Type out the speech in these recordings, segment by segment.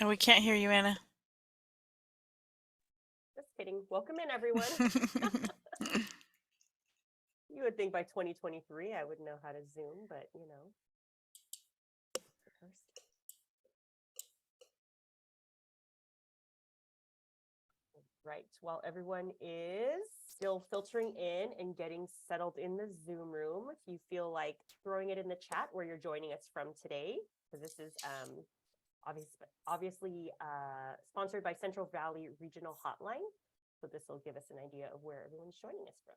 And we can't hear you, Anna. Just kidding. Welcome in, everyone. You would think by 2023 I would know how to Zoom, but you know. Right. While everyone is still filtering in and getting settled in the Zoom room, if you feel like throwing it in the chat where you're joining us from today, because this is obviously sponsored by Central Valley Regional Hotline. So this will give us an idea of where everyone's joining us from.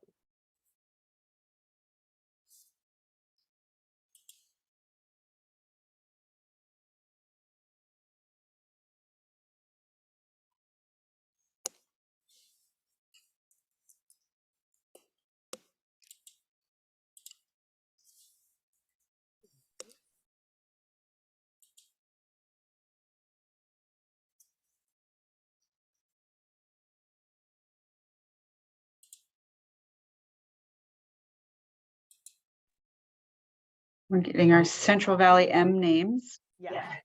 We're getting our Central Valley M names. Yeah.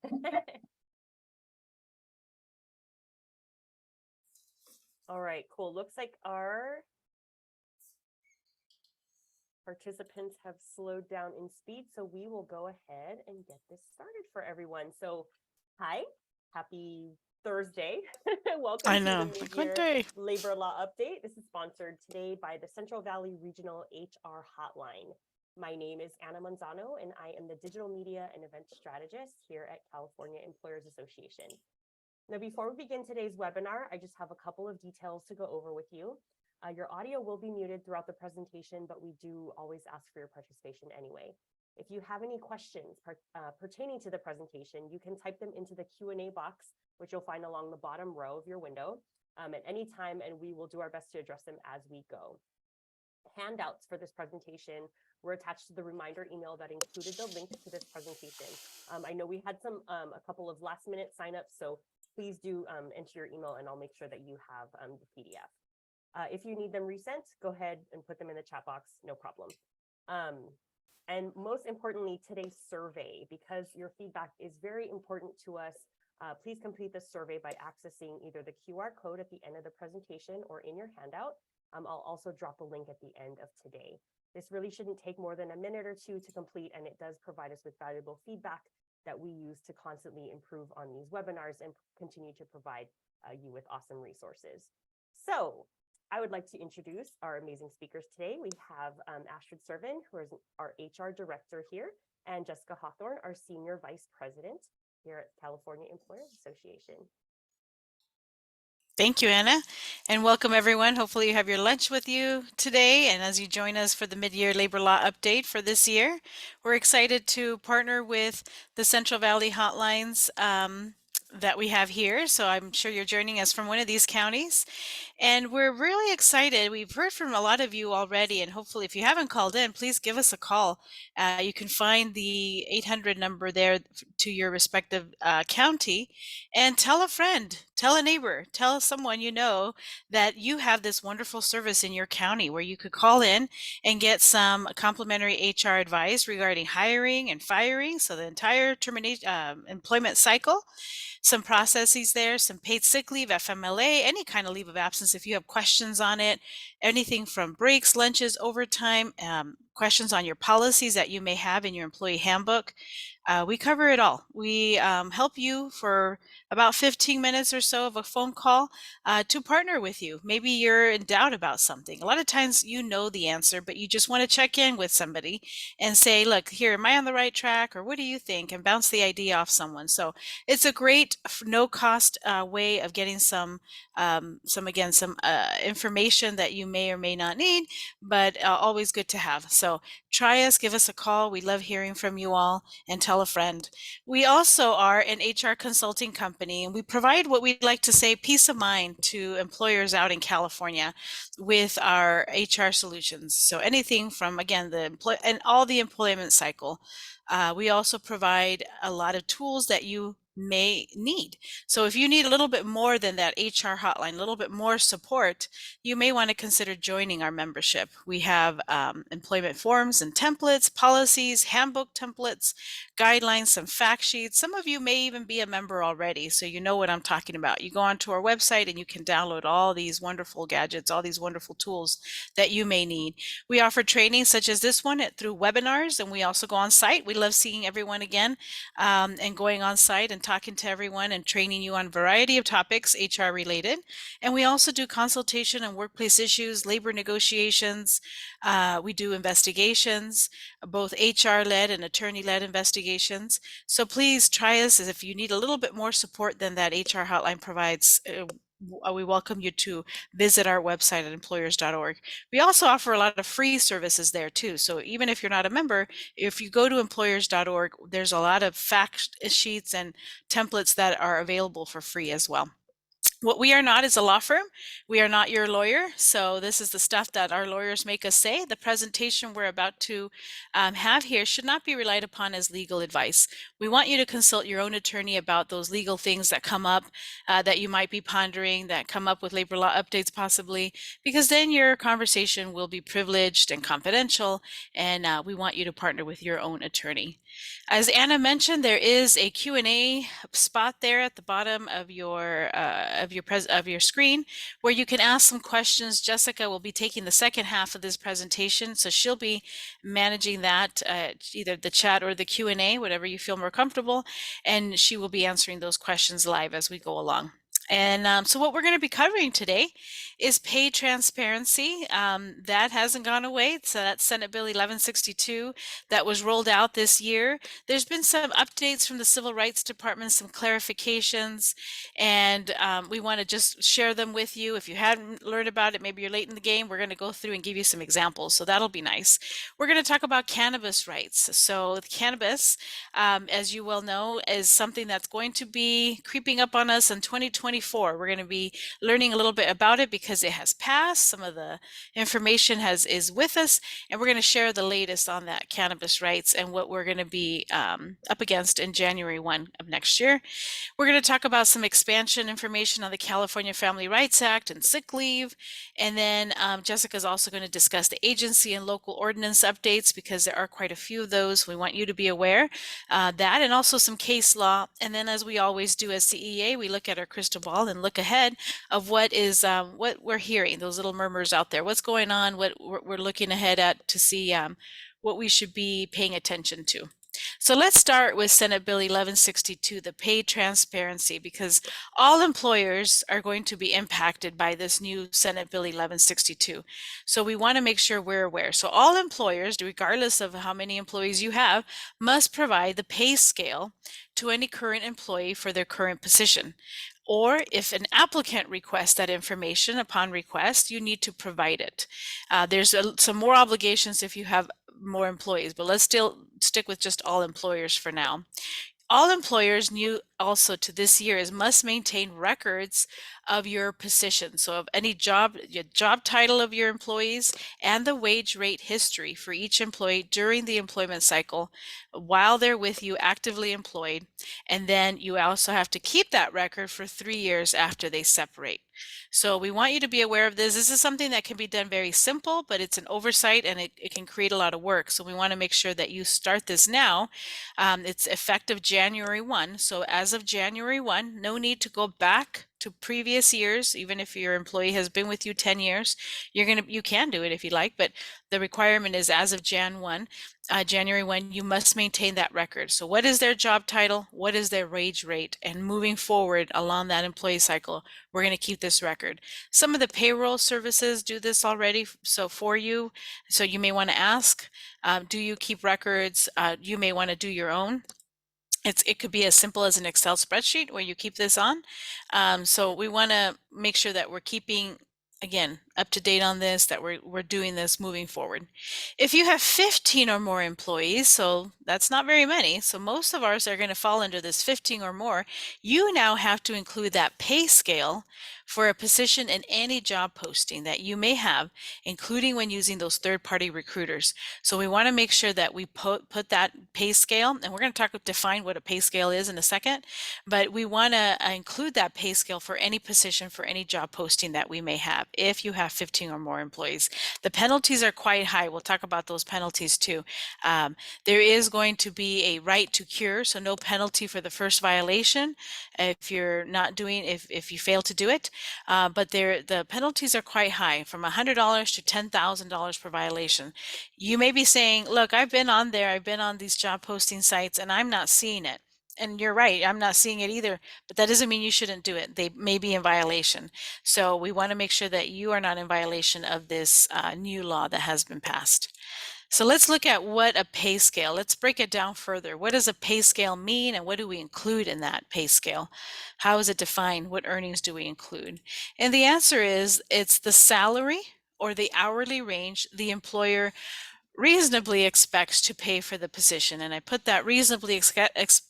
All right, cool. Looks like our participants have slowed down in speed, so we will go ahead and get this started for everyone. So, hi, happy Thursday. Welcome I to know. the Like, what Mid-Year day? Labor Law Update. This is sponsored today by the Central Valley Regional HR Hotline. My name is Anna Manzano, and I am the Digital Media and Event Strategist here at California Employers Association. Now, before we begin today's webinar, I just have a couple of details to go over with you. Your audio will be muted throughout the presentation, but we do always ask for your participation anyway. If you have any questions pertaining to the presentation, you can type them into the Q&A box, which you'll find along the bottom row of your window at any time, and we will do our best to address them as we go. Handouts for this presentation were attached to the reminder email that included the link to this presentation. I know we had a couple of last minute signups, so please do enter your email and I'll make sure that you have the PDF. If you need them resent, go ahead and put them in the chat box, no problem. And most importantly, today's survey, because your feedback is very important to us. Please complete the survey by accessing either the QR code at the end of the presentation or in your handout. I'll also drop a link at the end of today. This really shouldn't take more than a minute or two to complete, and it does provide us with valuable feedback that we use to constantly improve on these webinars and continue to provide you with awesome resources. So I would like to introduce our amazing speakers today. We have Astrid Servin, who is our HR director here, and Jessica Hawthorne, our senior vice president here at California Employers Association. Thank you, Anna, and welcome everyone. Hopefully you have your lunch with you today, and as you join us for the mid-year labor law update for this year, we're excited to partner with the Central Valley hotlines that we have here. So I'm sure you're joining us from one of these counties, and we're really excited. We've heard from a lot of you already, and hopefully if you haven't called in, please give us a call. You can find the 800 number there to your respective county, and tell a friend, tell a neighbor, tell someone you know that you have this wonderful service in your county where you could call in and get some complimentary HR advice regarding hiring and firing, so the entire employment cycle. Some processes there, some paid sick leave, FMLA, any kind of leave of absence if you have questions on it, anything from breaks, lunches, overtime, questions on your policies that you may have in your employee handbook. We cover it all. We help you for about 15 minutes or so of a phone call to partner with you. Maybe you're in doubt about something. A lot of times you know the answer, but you just want to check in with somebody and say, look, here, am I on the right track? Or what do you think? And bounce the idea off someone. So it's a great no cost way of getting some information that you may or may not need, but always good to have. So try us, give us a call. We love hearing from you all, and tell a friend. We also are an HR consulting company, and we provide what we'd like to say peace of mind to employers out in California with our HR solutions. So anything from, again, all the employment cycle. We also provide a lot of tools that you may need. So if you need a little bit more than that HR hotline, a little bit more support, you may want to consider joining our membership. We have employment forms and templates, policies, handbook templates, guidelines, some fact sheets. Some of you may even be a member already, so you know what I'm talking about. You go onto our website and you can download all these wonderful gadgets, all these wonderful tools that you may need. We offer training such as this one through webinars, and we also go on site. We love seeing everyone again and going on site and talking to everyone and training you on a variety of topics HR related. And we also do consultation on workplace issues, labor negotiations. We do investigations, both HR led and attorney led investigations. So please try us if you need a little bit more support than that HR hotline provides. We welcome you to visit our website at employers.org. We also offer a lot of free services there too. So even if you're not a member, if you go to employers.org, there's a lot of fact sheets and templates that are available for free as well. What we are not is a law firm. We are not your lawyer. So this is the stuff that our lawyers make us say. The presentation we're about to have here should not be relied upon as legal advice. We want you to consult your own attorney about those legal things that come up that you might be pondering, that come up with labor law updates possibly, because then your conversation will be privileged and confidential, and we want you to partner with your own attorney. As Anna mentioned, there is a Q&A spot there at the bottom of your screen where you can ask some questions. Jessica will be taking the second half of this presentation, so she'll be managing that, either the chat or the Q&A, whatever you feel more comfortable, and she will be answering those questions live as we go along. And so what we're going to be covering today is pay transparency. That hasn't gone away. So that's Senate Bill 1162 that was rolled out this year. There's been some updates from the Civil Rights Department, some clarifications, and we want to just share them with you. If you hadn't learned about it, maybe you're late in the game, we're going to go through and give you some examples. So that'll be nice. We're going to talk about cannabis rights. So cannabis, as you well know, is something that's going to be creeping up on us in 2024. We're going to be learning a little bit about it because it has passed. Some of the information is with us, and we're going to share the latest on that cannabis rights and what we're going to be up against in January 1 of next year. We're going to talk about some expansion information on the California Family Rights Act and sick leave. And then Jessica is also going to discuss the agency and local ordinance updates because there are quite a few of those. We want you to be aware that, and also some case law. And then, as we always do as CEA, we look at our crystal ball and look ahead of what we're hearing, those little murmurs out there, what's going on, what we're looking ahead at to see what we should be paying attention to. So let's start with Senate Bill 1162, the pay transparency, because all employers are going to be impacted by this new Senate Bill 1162. So we want to make sure we're aware. So all employers, regardless of how many employees you have, must provide the pay scale to any current employee for their current position. Or if an applicant requests that information upon request, you need to provide it. There's some more obligations if you have more employees, but let's still stick with just all employers for now. All employers new also to this year is must maintain records of your position. So of any job title of your employees and the wage rate history for each employee during the employment cycle while they're with you actively employed. And then you also have to keep that record for 3 years after they separate. So we want you to be aware of this. This is something that can be done very simple, but it's an oversight and it can create a lot of work. So we want to make sure that you start this now. It's effective January 1. So as of January 1, no need to go back to previous years. Even if your employee has been with you 10 years, you can do it if you like, but the requirement is as of January 1, you must maintain that record. So what is their job title? What is their wage rate? And moving forward along that employee cycle, we're going to keep this record. Some of the payroll services do this already for you. So you may want to ask, do you keep records? You may want to do your own. It could be as simple as an Excel spreadsheet where you keep this on. So we want to make sure that we're keeping, again, up to date on this, that we're doing this moving forward. If you have 15 or more employees, so that's not very many, so most of ours are going to fall under this 15 or more, you now have to include that pay scale for a position in any job posting that you may have, including when using those third-party recruiters. So we want to make sure that we put that pay scale, and we're going to define what a pay scale is in a second, but we want to include that pay scale for any position for any job posting that we may have if you have 15 or more employees. The penalties are quite high. We'll talk about those penalties too. There is going to be a right to cure, so no penalty for the first violation if you're not doing, if you fail to do it. But the penalties are quite high, from $100 to $10,000 per violation. You may be saying, look, I've been on there, I've been on these job posting sites, and I'm not seeing it. And you're right, I'm not seeing it either, but that doesn't mean you shouldn't do it. They may be in violation. So we want to make sure that you are not in violation of this new law that has been passed. So let's look at what a pay scale, let's break it down further. What does a pay scale mean, and what do we include in that pay scale? How is it defined? What earnings do we include? And the answer is it's the salary or the hourly range the employer reasonably expects to pay for the position. And I put that reasonably expects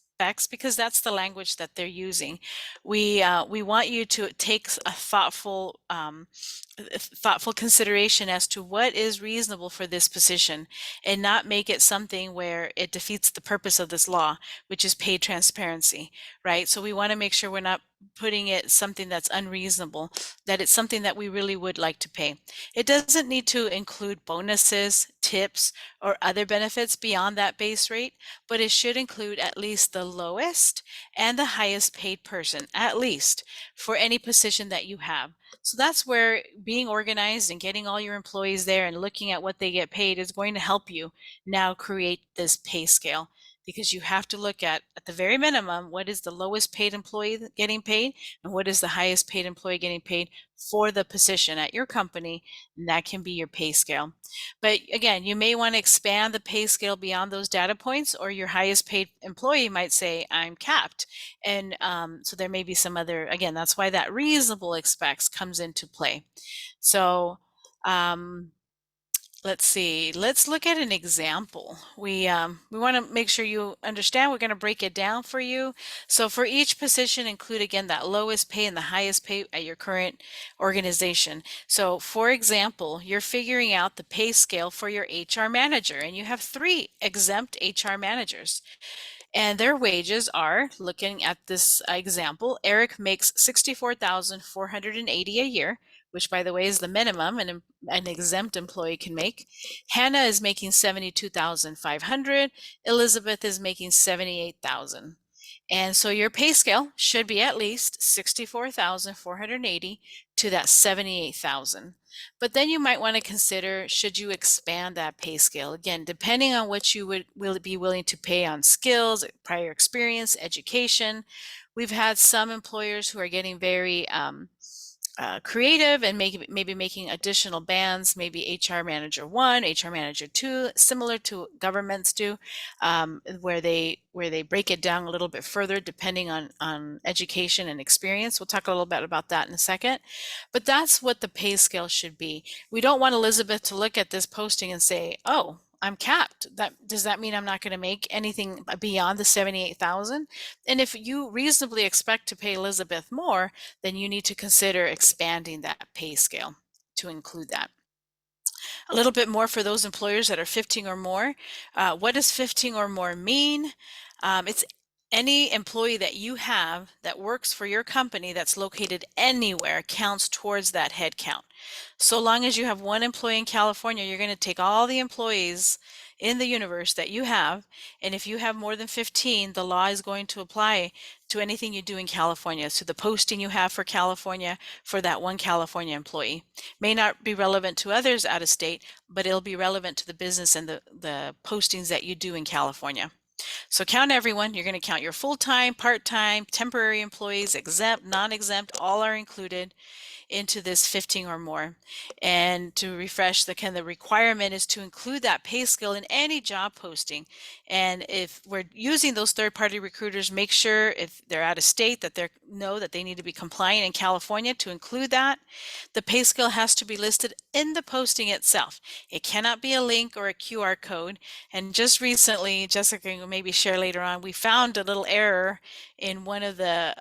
because that's the language that they're using. We want you to take a thoughtful consideration as to what is reasonable for this position, and not make it something where it defeats the purpose of this law, which is paid transparency, right? So we want to make sure we're not putting it something that's unreasonable, that it's something that we really would like to pay. It doesn't need to include bonuses, tips, or other benefits beyond that base rate, but it should include at least the lowest and the highest paid person, at least, for any position that you have. So that's where being organized and getting all your employees there and looking at what they get paid is going to help you now create this pay scale, because you have to look at the very minimum, what is the lowest paid employee getting paid, and what is the highest paid employee getting paid for the position at your company, and that can be your pay scale. But again, you may want to expand the pay scale beyond those data points, or your highest paid employee might say, I'm capped. And so there may be some other, again, that's why that reasonable expects comes into play. So let's see, let's look at an example. We want to make sure you understand. We're going to break it down for you. So for each position, include again that lowest pay and the highest pay at your current organization. So for example, you're figuring out the pay scale for your HR manager, and you have 3 exempt HR managers. And their wages are, looking at this example, Eric makes $64,480 a year, which by the way is the minimum an exempt employee can make. Hannah is making $72,500. Elizabeth is making $78,000. And so your pay scale should be at least $64,480 to that $78,000. But then you might want to consider, should you expand that pay scale? Again, depending on what you will be willing to pay on skills, prior experience, education. We've had some employers who are getting very creative and maybe making additional bands, maybe HR manager 1, HR manager 2, similar to governments do, where they break it down a little bit further depending on education and experience. We'll talk a little bit about that in a second, but that's what the pay scale should be. We don't want Elizabeth to look at this posting and say, oh, I'm capped. Does that mean I'm not going to make anything beyond the 78,000? And if you reasonably expect to pay Elizabeth more, then you need to consider expanding that pay scale to include that. A little bit more for those employers that are 15 or more. What does 15 or more mean? It's any employee that you have that works for your company that's located anywhere counts towards that head count. So long as you have 1 employee in California, you're going to take all the employees in the universe that you have, and if you have more than 15, the law is going to apply to anything you do in California. So the posting you have for California for that 1 California employee may not be relevant to others out of state, but it'll be relevant to the business and the postings that you do in California. So count everyone. You're going to count your full-time, part-time, temporary employees, exempt, non-exempt, all are included into this 15 or more. And to refresh, the requirement is to include that pay scale in any job posting. And if we're using those third-party recruiters, make sure if they're out of state that they know that they need to be compliant in California to include that. The pay scale has to be listed in the posting itself. It cannot be a link or a QR code. And just recently, Jessica will maybe share later on, we found a little error in one of the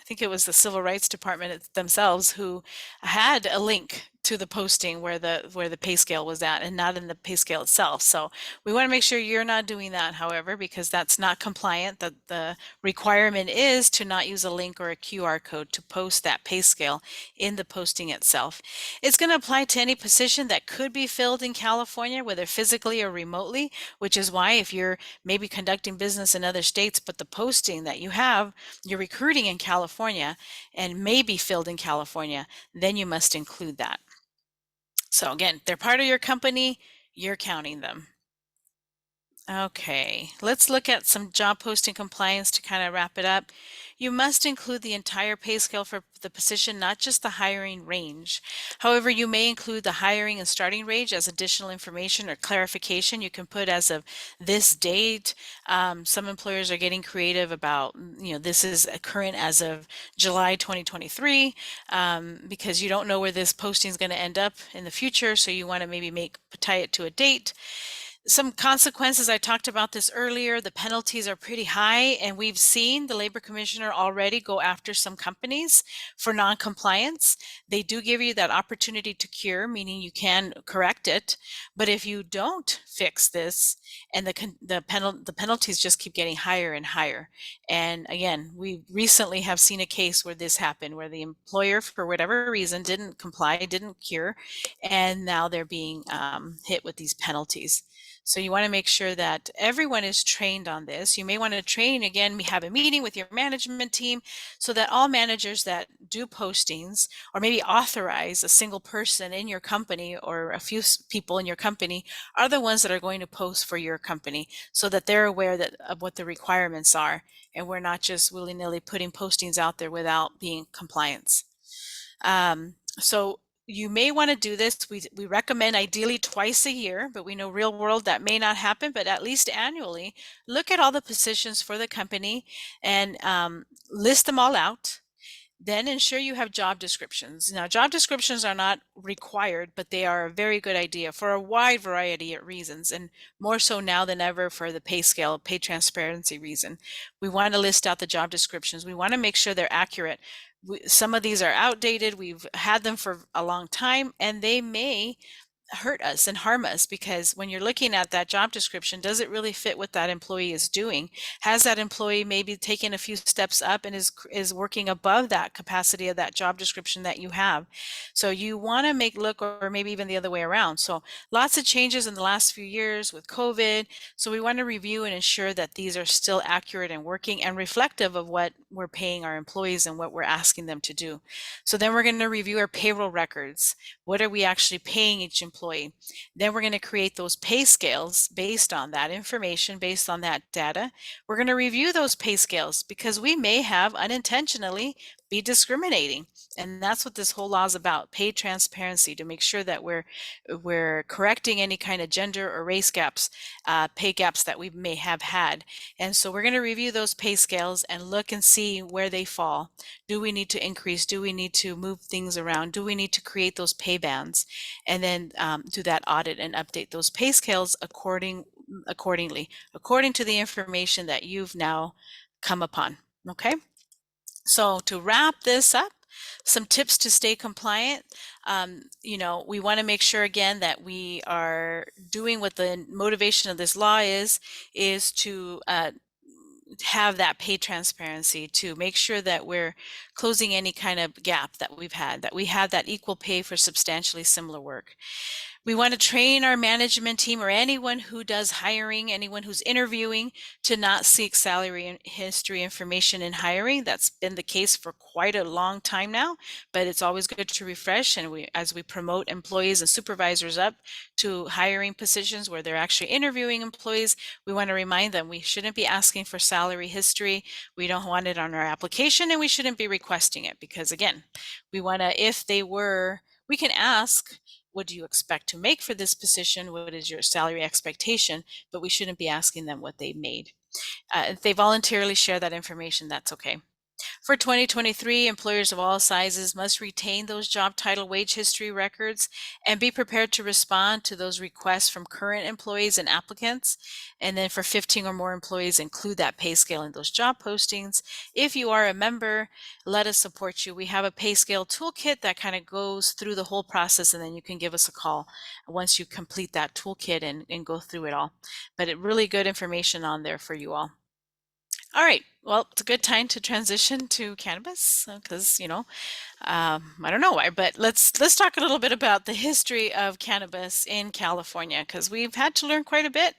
think it was the Civil Rights Department themselves who had a link to the posting where the pay scale was at and not in the pay scale itself. So we want to make sure you're not doing that, however, because that's not compliant. The requirement is to not use a link or a QR code to post that pay scale in the posting itself. It's going to apply to any position that could be filled in California, whether physically or remotely, which is why if you're maybe conducting business in other states, but the posting that you have, you're recruiting in California and may be filled in California, then you must include that. So again, they're part of your company, you're counting them. Okay, let's look at some job posting compliance to kind of wrap it up. You must include the entire pay scale for the position, not just the hiring range. However, you may include the hiring and starting range as additional information or clarification. You can put as of this date. Some employers are getting creative about, this is current as of July 2023, because you don't know where this posting is going to end up in the future. So you want to maybe tie it to a date. Some consequences, I talked about this earlier, the penalties are pretty high, and we've seen the labor commissioner already go after some companies for non-compliance. They do give you that opportunity to cure, meaning you can correct it, but if you don't fix this, and the penalties just keep getting higher and higher. And again, we recently have seen a case where this happened, where the employer, for whatever reason, didn't comply, didn't cure, and now they're being hit with these penalties. So you want to make sure that everyone is trained on this. You may want to train, again, we have a meeting with your management team so that all managers that do postings or maybe authorize a single person in your company or a few people in your company are the ones that are going to post for your company so that they're aware of what the requirements are, and we're not just willy-nilly putting postings out there without being compliance. So you may want to do this. We recommend ideally twice a year, but we know real world that may not happen, but at least annually, look at all the positions for the company and list them all out. Then ensure you have job descriptions. Now, job descriptions are not required, but they are a very good idea for a wide variety of reasons, and more so now than ever for the pay scale, pay transparency reason. We want to list out the job descriptions. We want to make sure they're accurate. Some of these are outdated. We've had them for a long time, and they may hurt us and harm us, because when you're looking at that job description, does it really fit what that employee is doing? Has that employee maybe taken a few steps up and is working above that capacity of that job description that you have? So you want to look, or maybe even the other way around. So lots of changes in the last few years with COVID. So we want to review and ensure that these are still accurate and working and reflective of what we're paying our employees and what we're asking them to do. So then we're going to review our payroll records. What are we actually paying each employee? Then we're going to create those pay scales based on that information, based on that data. We're going to review those pay scales because we may have unintentionally be discriminating. And that's what this whole law is about, pay transparency, to make sure that we're correcting any kind of gender or race gaps, pay gaps that we may have had. And so we're going to review those pay scales and look and see where they fall. Do we need to increase? Do we need to move things around? Do we need to create those pay bands? And then do that audit and update those pay scales accordingly, according to the information that you've now come upon. Okay. So to wrap this up, some tips to stay compliant. We want to make sure, again, that we are doing what the motivation of this law is to have that pay transparency, to make sure that we're closing any kind of gap that we've had, that we have that equal pay for substantially similar work. We want to train our management team or anyone who does hiring, anyone who's interviewing, to not seek salary and history information in hiring. That's been the case for quite a long time now, but it's always good to refresh. And as we promote employees and supervisors up to hiring positions where they're actually interviewing employees, we want to remind them we shouldn't be asking for salary history. We don't want it on our application, and we shouldn't be requesting it because, again, we want to, we can ask, what do you expect to make for this position? What is your salary expectation? But we shouldn't be asking them what they made. If they voluntarily share that information, that's okay. For 2023, employers of all sizes must retain those job title wage history records and be prepared to respond to those requests from current employees and applicants. And then for 15 or more employees, include that pay scale in those job postings. If you are a member, let us support you. We have a pay scale toolkit that kind of goes through the whole process, and then you can give us a call once you complete that toolkit and go through it all. But it really good information on there for you all. All right. Well, it's a good time to transition to cannabis because, I don't know why, but let's talk a little bit about the history of cannabis in California because we've had to learn quite a bit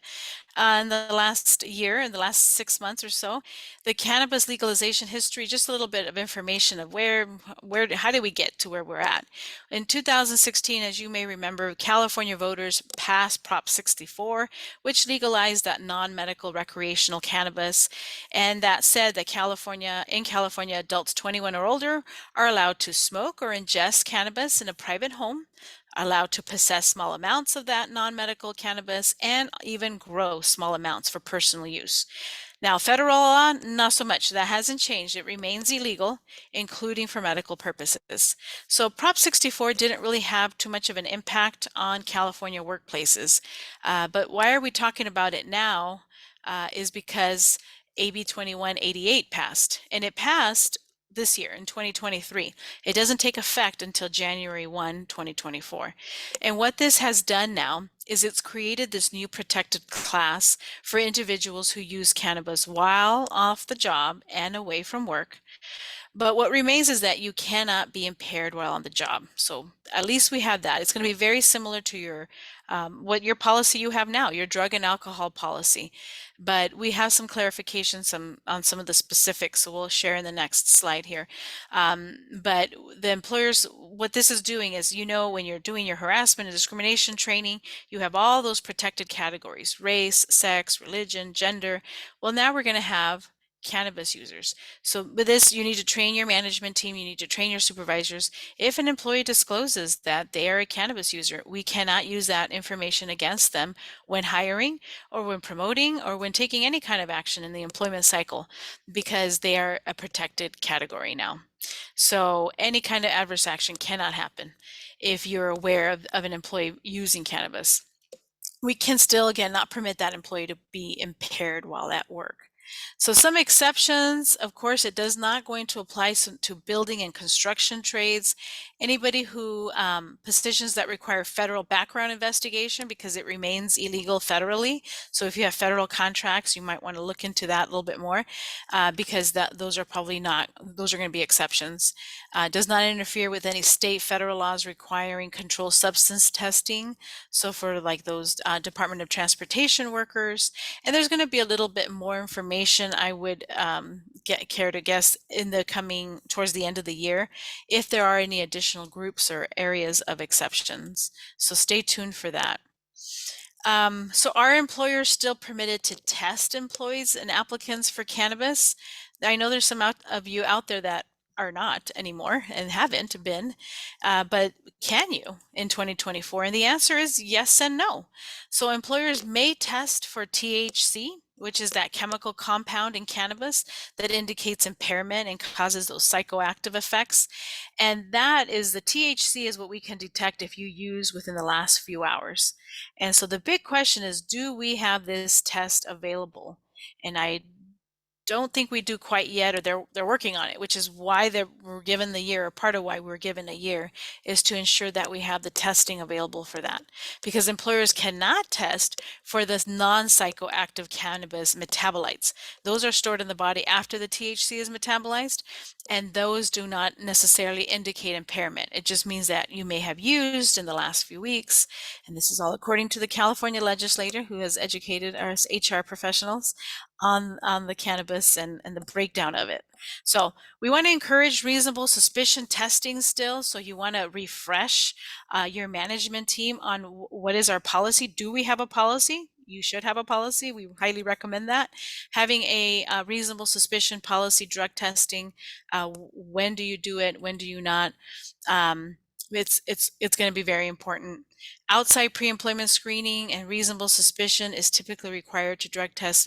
in the last year, in the last 6 months or so. The cannabis legalization history, just a little bit of information of how did we get to where we're at. In 2016, as you may remember, California voters passed Prop 64, which legalized that non-medical recreational cannabis, and that said that in California, adults 21 or older are allowed to smoke or ingest cannabis in a private home, allowed to possess small amounts of that non-medical cannabis, and even grow small amounts for personal use. Now, federal law, not so much. That hasn't changed. It remains illegal, including for medical purposes. So Prop 64 didn't really have too much of an impact on California workplaces. But why are we talking about it now is because AB 2188 passed, and it passed this year in 2023. It doesn't take effect until January 1, 2024. And what this has done now is it's created this new protected class for individuals who use cannabis while off the job and away from work. But what remains is that you cannot be impaired while on the job. So at least we have that. It's going to be very similar to what your policy you have now, your drug and alcohol policy. But we have some clarifications on some of the specifics, so we'll share in the next slide here. But the employers, what this is doing is, when you're doing your harassment and discrimination training, you have all those protected categories: race, sex, religion, gender. Well, now we're going to have cannabis users. So with this, you need to train your management team, you need to train your supervisors. If an employee discloses that they are a cannabis user, we cannot use that information against them when hiring or when promoting or when taking any kind of action in the employment cycle, because they are a protected category now. So any kind of adverse action cannot happen if you're aware of an employee using cannabis. We can still, again, not permit that employee to be impaired while at work. So some exceptions, of course, it does not going to apply to building and construction trades. Anybody who positions that require federal background investigation, because it remains illegal federally. So if you have federal contracts, you might want to look into that a little bit more, because those are going to be exceptions. Does not interfere with any state, federal laws requiring controlled substance testing. So for like those Department of Transportation workers, and there's going to be a little bit more information I would care to guess towards the end of the year, if there are any additional groups or areas of exceptions. So stay tuned for that. So are employers still permitted to test employees and applicants for cannabis? I know there's some of you out there that are not anymore and haven't been, but can you in 2024? And the answer is yes and no. So employers may test for THC, which is that chemical compound in cannabis that indicates impairment and causes those psychoactive effects. And that is, the THC is what we can detect if you use within the last few hours. And so the big question is, do we have this test available? And I don't think we do quite yet, or they're working on it, which is why we're given the year, or part of why we're given a year, is to ensure that we have the testing available for that. Because employers cannot test for the non-psychoactive cannabis metabolites. Those are stored in the body after the THC is metabolized, and those do not necessarily indicate impairment. It just means that you may have used in the last few weeks, and this is all according to the California legislator who has educated us HR professionals on the cannabis and the breakdown of it. So we want to encourage reasonable suspicion testing still. So you want to refresh your management team on what is our policy. Do we have a policy? You should have a policy. We highly recommend that. Having a reasonable suspicion policy, drug testing. When do you do it? When do you not? It's going to be very important. Outside pre-employment screening and reasonable suspicion is typically required to drug test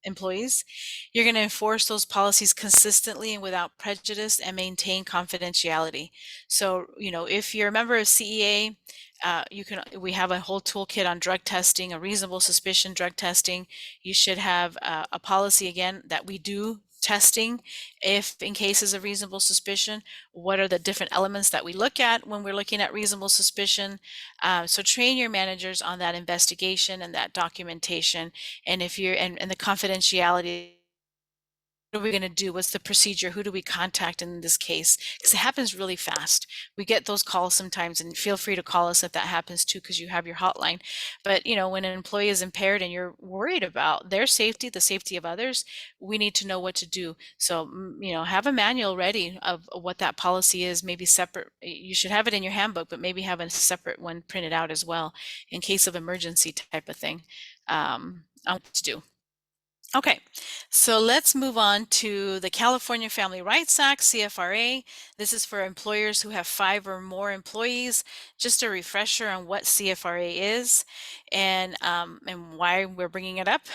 employees. You're going to enforce those policies consistently and without prejudice and maintain confidentiality. So, if you're a member of CEA, we have a whole toolkit on drug testing, a reasonable suspicion drug testing. You should have a policy again that we do testing if in cases of reasonable suspicion. What are the different elements that we look at when we're looking at reasonable suspicion? So train your managers on that investigation and that documentation, and if you're and the confidentiality. What are we going to do? What's the procedure? Who do we contact in this case? Because it happens really fast. We get those calls sometimes, and feel free to call us if that happens too, because you have your hotline. But when an employee is impaired and you're worried about their safety, the safety of others, we need to know what to do. So, have a manual ready of what that policy is, maybe separate. You should have it in your handbook, but maybe have a separate one printed out as well in case of emergency type of thing, on what to do. Okay, so let's move on to the California Family Rights Act, CFRA. This is for employers who have 5 or more employees. Just a refresher on what CFRA is and why we're bringing it up.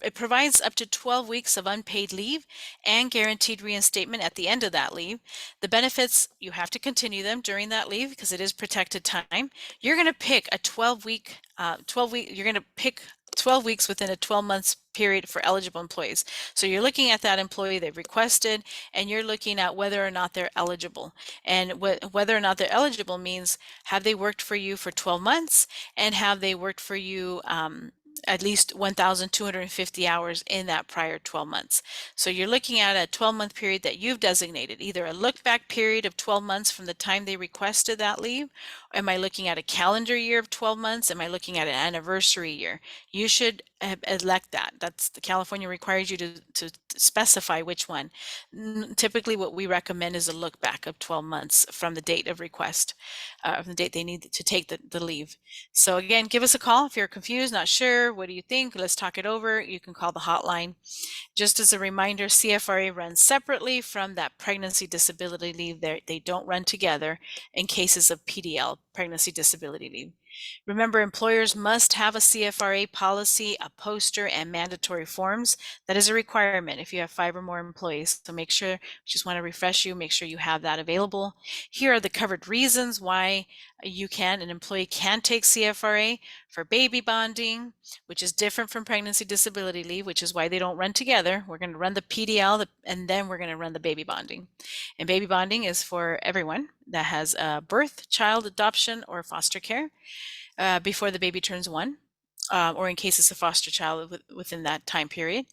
It provides up to 12 weeks of unpaid leave and guaranteed reinstatement at the end of that leave. The benefits, you have to continue them during that leave because it is protected time. You're going to pick a 12-week, you're going to pick 12 weeks within a 12 months period for eligible employees. So you're looking at that employee they've requested, and you're looking at whether or not they're eligible. And whether or not they're eligible means, have they worked for you for 12 months, and have they worked for you at least 1,250 hours in that prior 12 months. So you're looking at a 12-month period that you've designated, either a look-back period of 12 months from the time they requested that leave. Am I looking at a calendar year of 12 months? Am I looking at an anniversary year? You should elect that. That's the California requires you to specify which one. Typically what we recommend is a look back of 12 months from the date of request, from the date they need to take the leave. So again, give us a call if you're confused, not sure. What do you think? Let's talk it over. You can call the hotline. Just as a reminder, CFRA runs separately from that pregnancy disability leave. They don't run together in cases of PDL, pregnancy disability leave. Remember, employers must have a CFRA policy, a poster, and mandatory forms. That is a requirement if you have 5 or more employees. So make sure, just want to refresh you, make sure you have that available. Here are the covered reasons why an employee can take CFRA: for baby bonding, which is different from pregnancy disability leave, which is why they don't run together. We're going to run the PDL and then we're going to run the baby bonding. And baby bonding is for everyone that has a birth, child adoption, or foster care before the baby turns 1, or in cases of foster child within that time period.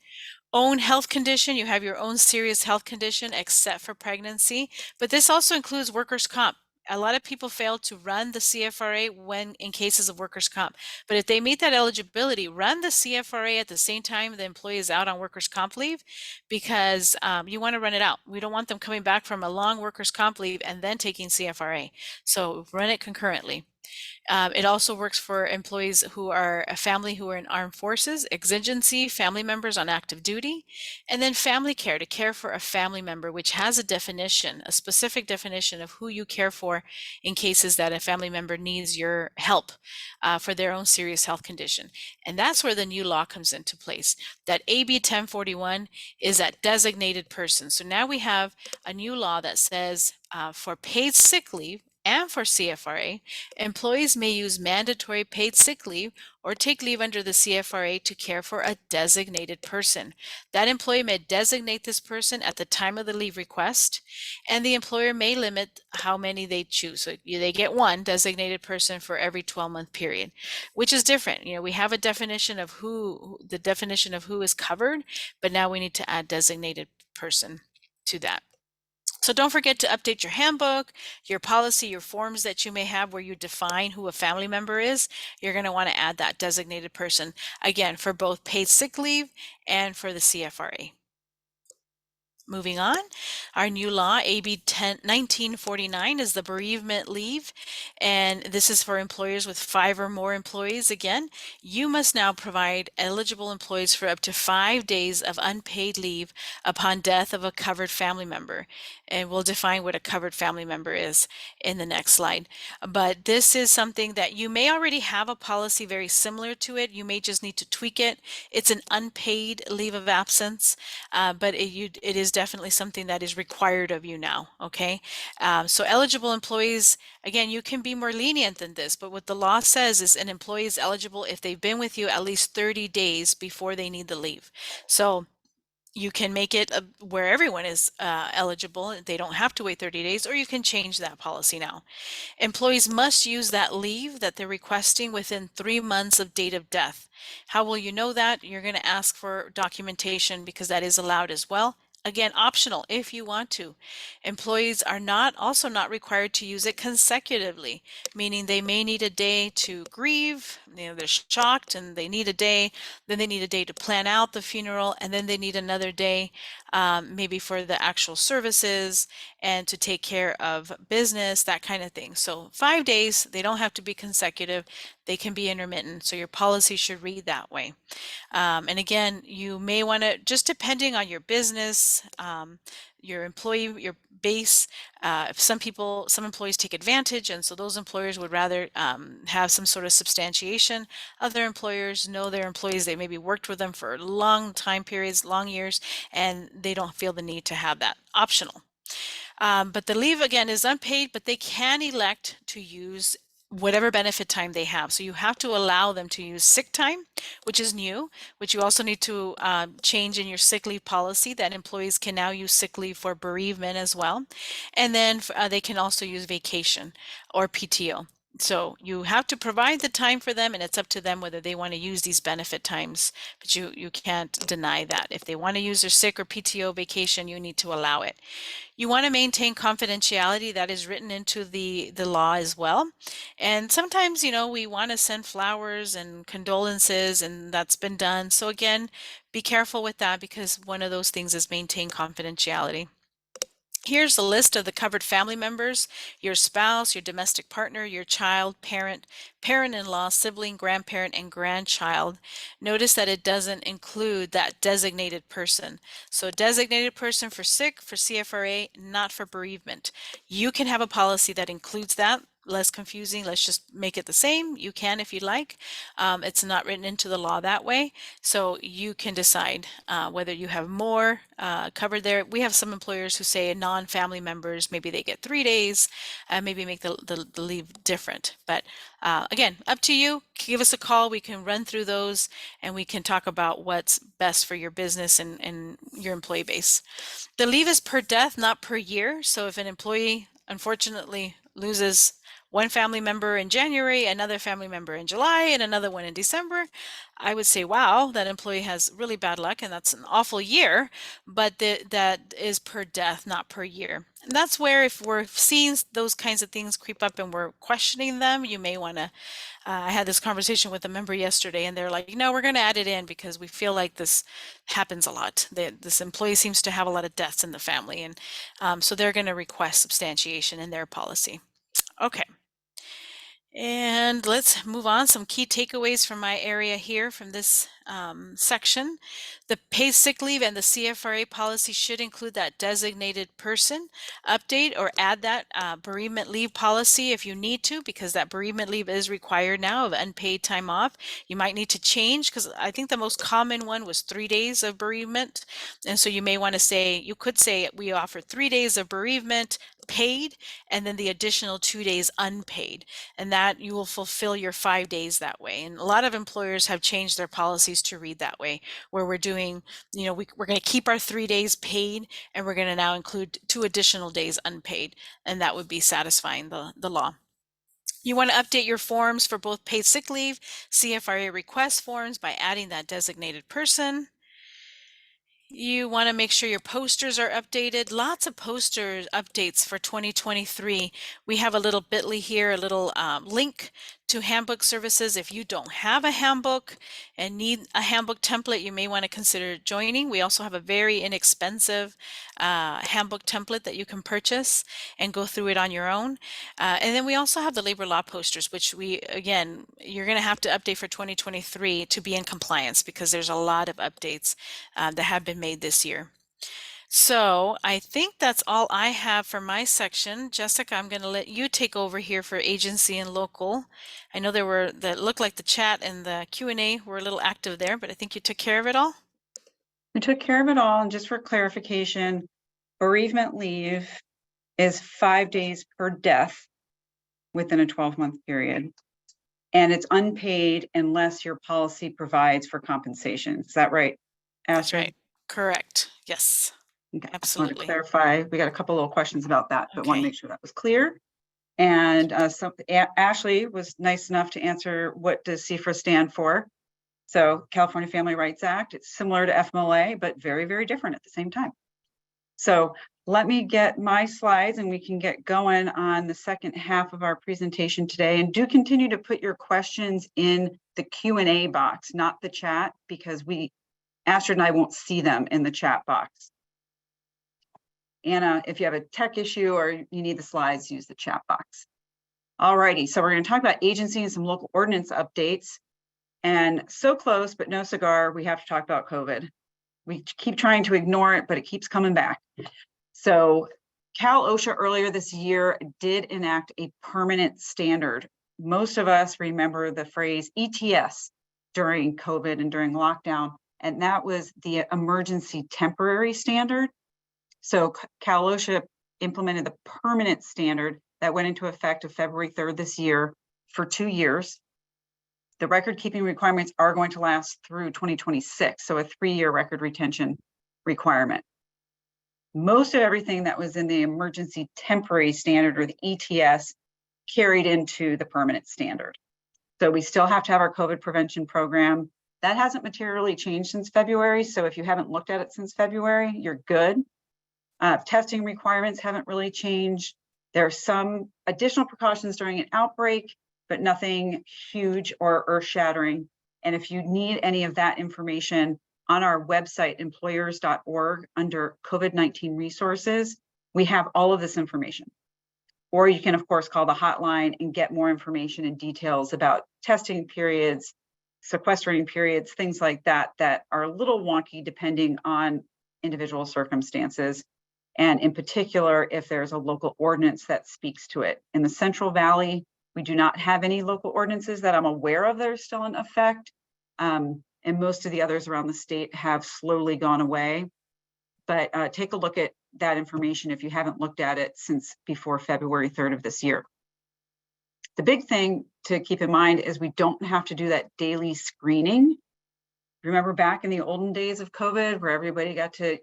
Own health condition, you have your own serious health condition except for pregnancy, but this also includes workers' comp. A lot of people fail to run the CFRA when in cases of workers' comp, but if they meet that eligibility, run the CFRA at the same time the employee is out on workers' comp leave, because you want to run it out. We don't want them coming back from a long workers' comp leave and then taking CFRA. So run it concurrently. It also works for employees who are a family who are in armed forces, exigency, family members on active duty, and then family care, to care for a family member, which has a definition, a specific definition of who you care for in cases that a family member needs your help for their own serious health condition. And that's where the new law comes into place. That AB 1041 is that designated person. So now we have a new law that says for paid sick leave and for CFRA, employees may use mandatory paid sick leave or take leave under the CFRA to care for a designated person. That employee may designate this person at the time of the leave request, and the employer may limit how many they choose. So they get 1 designated person for every 12-month period, which is different. We have a definition of the definition of who is covered, but now we need to add designated person to that. So don't forget to update your handbook, your policy, your forms that you may have where you define who a family member is. You're going to want to add that designated person, again, for both paid sick leave and for the CFRA. Moving on, our new law, AB 1949, is the bereavement leave, and this is for employers with 5 or more employees. Again, you must now provide eligible employees for up to 5 days of unpaid leave upon death of a covered family member. And we'll define what a covered family member is in the next slide. But this is something that you may already have a policy very similar to it. You may just need to tweak it. It's an unpaid leave of absence, but it is definitely something that is required of you now, okay? So eligible employees, again, you can be more lenient than this, but what the law says is an employee is eligible if they've been with you at least 30 days before they need the leave. So you can make it where everyone is eligible. They don't have to wait 30 days, or you can change that policy now. Employees must use that leave that they're requesting within 3 months of date of death. How will you know that? You're going to ask for documentation because that is allowed as well. Again, optional if you want to. Employees are also not required to use it consecutively, meaning they may need a day to grieve, they're shocked and they need a day, then they need a day to plan out the funeral, and then they need another day maybe for the actual services and to take care of business, that kind of thing. So 5 days, they don't have to be consecutive, they can be intermittent. So your policy should read that way. And again, you may want to, just depending on your business, your employee, your base, some employees take advantage, and so those employers would rather have some sort of substantiation. Other employers know their employees, they maybe worked with them for long time periods, long years, and they don't feel the need to have that. Optional. But the leave again is unpaid, but they can elect to use whatever benefit time they have. So you have to allow them to use sick time, which is new, which you also need to change in your sick leave policy, that employees can now use sick leave for bereavement as well. And then they can also use vacation or PTO. So you have to provide the time for them, and it's up to them whether they want to use these benefit times, but you can't deny that. If they want to use their sick or PTO vacation, you need to allow it. You want to maintain confidentiality. That is written into the law as well. And sometimes, we want to send flowers and condolences, and that's been done. So again, be careful with that because one of those things is maintain confidentiality. Here's a list of the covered family members: your spouse, your domestic partner, your child, parent, parent-in-law, sibling, grandparent, and grandchild. Notice that it doesn't include that designated person. So designated person for sick, for CFRA, not for bereavement. You can have a policy that includes that. Less confusing. Let's just make it the same. You can if you'd like. It's not written into the law that way. So you can decide whether you have more covered there. We have some employers who say non-family members, maybe they get 3 days, maybe make the leave different. But again, up to you. Give us a call. We can run through those and we can talk about what's best for your business and your employee base. The leave is per death, not per year. So if an employee unfortunately loses one family member in January, another family member in July, and another one in December, I would say, wow, that employee has really bad luck, and that's an awful year, but that is per death, not per year. And that's where, if we're seeing those kinds of things creep up and we're questioning them, you may want to. I had this conversation with a member yesterday, and they're like, we're going to add it in because we feel like this happens a lot. This employee seems to have a lot of deaths in the family, and so they're going to request substantiation in their policy. Okay. And let's move on. Some key takeaways from my area here from this section. The paid sick leave and the CFRA policy should include that designated person. Update or add that bereavement leave policy if you need to, because that bereavement leave is required now of unpaid time off. You might need to change, because I think the most common one was 3 days of bereavement. And so you may want to say, you could say we offer 3 days of bereavement paid and then the additional 2 days unpaid, and that you will fulfill your 5 days that way. And a lot of employers have changed their policies to read that way, where we're doing, we're going to keep our 3 days paid and we're going to now include 2 additional days unpaid, and that would be satisfying the law. You want to update your forms for both paid sick leave, CFRA request forms by adding that designated person. You want to make sure your posters are updated. Lots of poster updates for 2023. We have a little bit.ly here, a little link to handbook services. If you don't have a handbook and need a handbook template, you may want to consider joining. We also have a very inexpensive handbook template that you can purchase and go through it on your own. And then we also have the labor law posters, which again, you're going to have to update for 2023 to be in compliance because there's a lot of updates that have been made this year. So I think that's all I have for my section. Jessica, I'm going to let you take over here for agency and local. I know that looked like the chat and the Q&A were a little active there, but I think you took care of it all. We took care of it all. And just for clarification, bereavement leave is 5 days per death within a 12-month period. And it's unpaid unless your policy provides for compensation. Is that right, That's Astrid? right. Correct. Yes. Okay. I just wanted to Absolutely. clarify. We got a couple little questions about that, but want to Okay. make sure that was clear. And Ashley was nice enough to answer, what does CFRA stand for? So California Family Rights Act, it's similar to FMLA, but very, very different at the same time. So let me get my slides and we can get going on the second half of our presentation today. And do continue to put your questions in the Q&A box, not the chat, because Astrid and I won't see them in the chat box. Anna, if you have a tech issue or you need the slides, use the chat box. All righty, so we're going to talk about agency and some local ordinance updates. And so close, but no cigar, we have to talk about COVID. We keep trying to ignore it, but it keeps coming back. So Cal OSHA earlier this year did enact a permanent standard. Most of us remember the phrase ETS during COVID and during lockdown, and that was the emergency temporary standard. So Cal OSHA implemented the permanent standard that went into effect of February 3rd this year for 2 years. The record keeping requirements are going to last through 2026, so a 3-year record retention requirement. Most of everything that was in the emergency temporary standard, or the ETS, carried into the permanent standard. So we still have to have our COVID prevention program. That hasn't materially changed since February, so if you haven't looked at it since February, you're good. Testing requirements haven't really changed. There are some additional precautions during an outbreak, but nothing huge or earth-shattering. And if you need any of that information, on our website, employers.org, under COVID-19 resources, we have all of this information. Or you can, of course, call the hotline and get more information and details about testing periods, sequestering periods, things like that, that are a little wonky depending on individual circumstances. And in particular, if there's a local ordinance that speaks to it. In the Central Valley, we do not have any local ordinances that I'm aware of that are still in effect. And most of the others around the state have slowly gone away. But take a look at that information if you haven't looked at it since before February 3rd of this year. The big thing to keep in mind is we don't have to do that daily screening. Remember back in the olden days of COVID where everybody got to,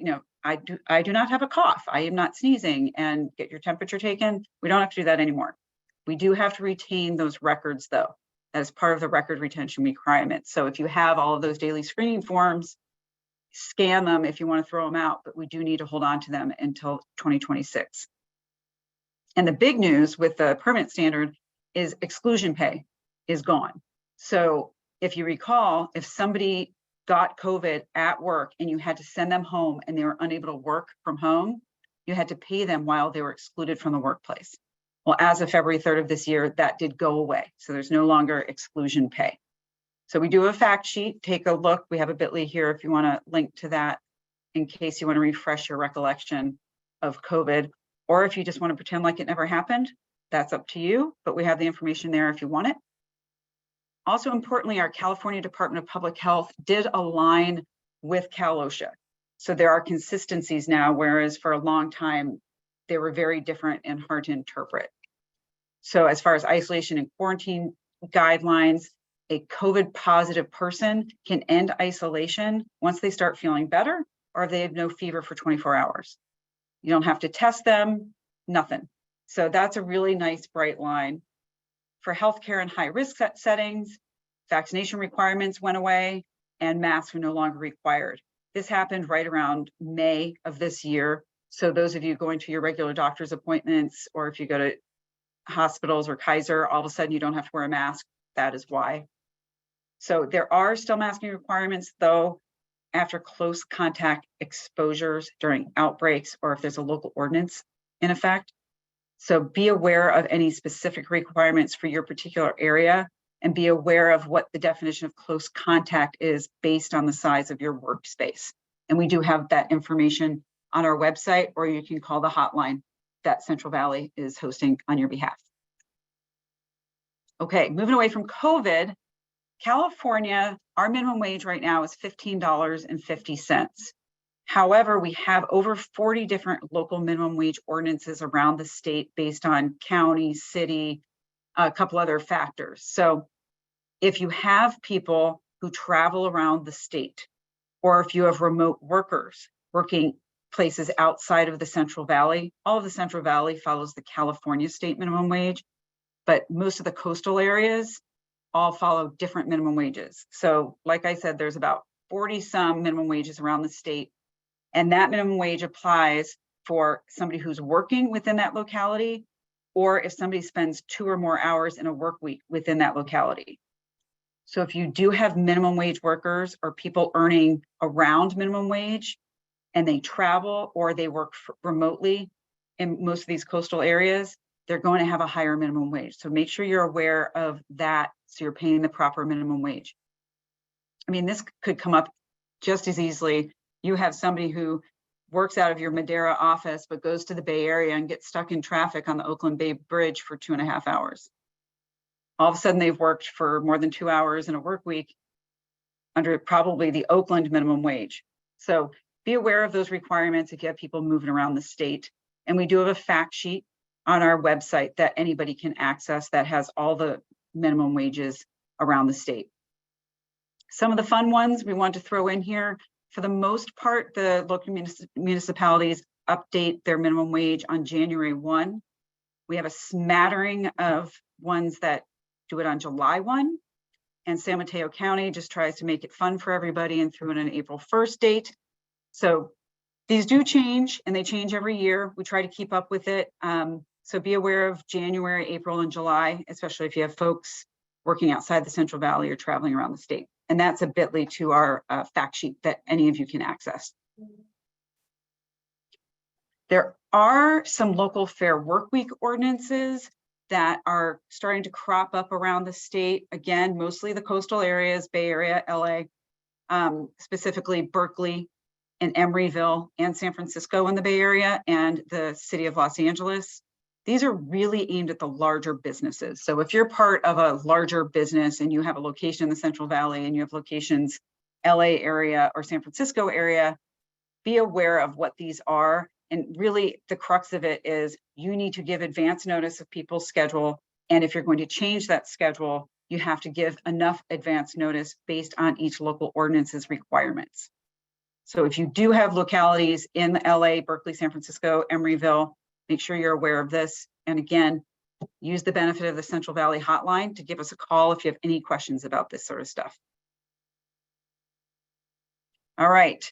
I do not have a cough, I am not sneezing, and get your temperature taken. We don't have to do that anymore. We do have to retain those records though, as part of the record retention requirement. So if you have all of those daily screening forms, scan them if you want to throw them out, but we do need to hold on to them until 2026. And the big news with the permanent standard is exclusion pay is gone. So if you recall, if somebody got COVID at work and you had to send them home and they were unable to work from home, you had to pay them while they were excluded from the workplace. Well, as of February 3rd of this year, that did go away. So there's no longer exclusion pay. So we do have a fact sheet. Take a look. We have a bit.ly here if you want to link to that in case you want to refresh your recollection of COVID, or if you just want to pretend like it never happened, that's up to you, but we have the information there if you want it. Also importantly, our California Department of Public Health did align with Cal OSHA. So there are consistencies now, whereas for a long time, they were very different and hard to interpret. So as far as isolation and quarantine guidelines, a COVID positive person can end isolation once they start feeling better or if they have no fever for 24 hours. You don't have to test them, nothing. So that's a really nice bright line. For healthcare and high risk settings, vaccination requirements went away and masks were no longer required. This happened right around May of this year. So those of you going to your regular doctor's appointments, or if you go to hospitals or Kaiser, all of a sudden you don't have to wear a mask. that is why. So there are still masking requirements, though, after close contact exposures during outbreaks or if there's a local ordinance in effect. So be aware of any specific requirements for your particular area and be aware of what the definition of close contact is based on the size of your workspace. And we do have that information on our website, or you can call the hotline that Central Valley is hosting on your behalf. Okay, moving away from COVID, California, our minimum wage right now is $15.50. However, we have over 40 different local minimum wage ordinances around the state based on county, city, a couple other factors. So if you have people who travel around the state, or if you have remote workers working places outside of the Central Valley, all of the Central Valley follows the California state minimum wage, but most of the coastal areas all follow different minimum wages. So like I said, there's about 40 some minimum wages around the state. And that minimum wage applies for somebody who's working within that locality, or if somebody spends 2 or more hours in a work week within that locality. So if you do have minimum wage workers or people earning around minimum wage and they travel or they work remotely in most of these coastal areas, they're going to have a higher minimum wage. So make sure you're aware of that so you're paying the proper minimum wage. I mean, this could come up just as easily. You have somebody who works out of your Madera office, but goes to the Bay Area and gets stuck in traffic on the Oakland Bay Bridge for 2.5 hours. All of a sudden, they've worked for more than 2 hours in a work week under probably the Oakland minimum wage. So be aware of those requirements if you have people moving around the state. And we do have a fact sheet on our website that anybody can access that has all the minimum wages around the state. Some of the fun ones we want to throw in here. For the most part, the local municipalities update their minimum wage on January 1. We have a smattering of ones that do it on July 1. And San Mateo County just tries to make it fun for everybody and threw in an April 1st date. So these do change and they change every year. We try to keep up with it. So be aware of January, April, and July, especially if you have folks working outside the Central Valley or traveling around the state. And that's a bit.ly to our fact sheet that any of you can access. There are some local fair work week ordinances that are starting to crop up around the state. Again, mostly the coastal areas, Bay Area, LA, specifically Berkeley and Emeryville and San Francisco in the Bay Area and the city of Los Angeles. These are really aimed at the larger businesses. So if you're part of a larger business and you have a location in the Central Valley and you have locations LA area or San Francisco area, be aware of what these are. And really the crux of it is you need to give advance notice of people's schedule. And if you're going to change that schedule, you have to give enough advance notice based on each local ordinance's requirements. So if you do have localities in LA, Berkeley, San Francisco, Emeryville, make sure you're aware of this. And again, use the benefit of the Central Valley hotline to give us a call if you have any questions about this sort of stuff. All right.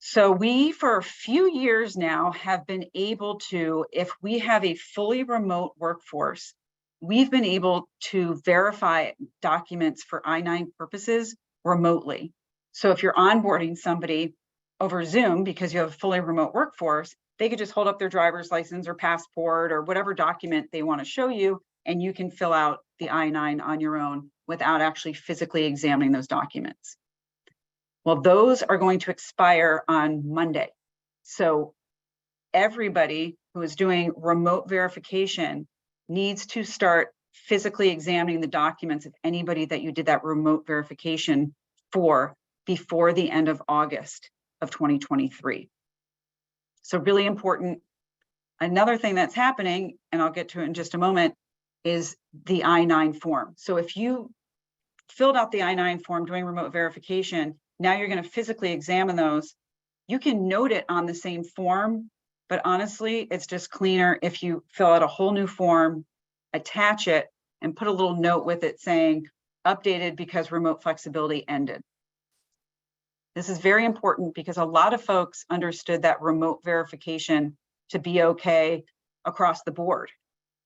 So we, for a few years now, have been able to, if we have a fully remote workforce, we've been able to verify documents for I-9 purposes remotely. So if you're onboarding somebody over Zoom because you have a fully remote workforce, they could just hold up their driver's license or passport or whatever document they want to show you, and you can fill out the I-9 on your own without actually physically examining those documents. Well, those are going to expire on Monday. So everybody who is doing remote verification needs to start physically examining the documents of anybody that you did that remote verification for before the end of August of 2023. So really important. Another thing that's happening, and I'll get to it in just a moment, is the I-9 form. So if you filled out the I-9 form doing remote verification, now you're going to physically examine those. You can note it on the same form, but honestly, it's just cleaner if you fill out a whole new form, attach it, and put a little note with it saying, updated because remote flexibility ended. This is very important because a lot of folks understood that remote verification to be okay across the board,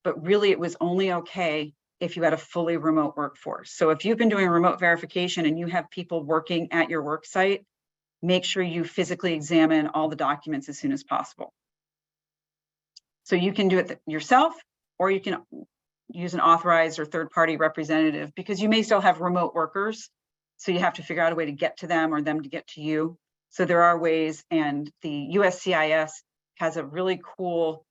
but really it was only okay if you had a fully remote workforce. So if you've been doing remote verification and you have people working at your work site, make sure you physically examine all the documents as soon as possible. So you can do it yourself, or you can use an authorized or third-party representative, because you may still have remote workers. So you have to figure out a way to get to them or them to get to you. So there are ways, and the USCIS has a really cool,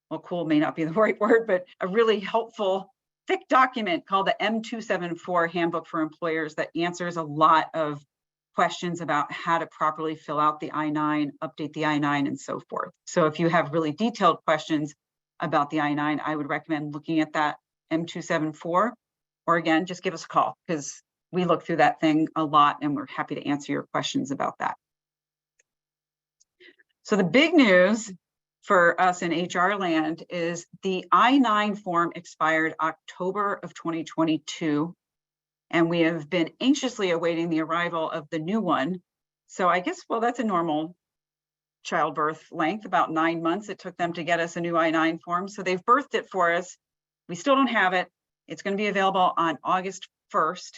well, cool may not be the right word, but a really helpful thick document called the M274 Handbook for Employers that answers a lot of questions about how to properly fill out the I-9, update the I-9, and so forth. So if you have really detailed questions about the I-9, I would recommend looking at that M274, or again, just give us a call, because we look through that thing a lot and we're happy to answer your questions about that. So the big news for us in HR land is the I-9 form expired October of 2022. And we have been anxiously awaiting the arrival of the new one. So I guess, well, that's a normal childbirth length, about 9 months it took them to get us a new I-9 form. So they've birthed it for us. We still don't have it. It's going to be available on August 1st.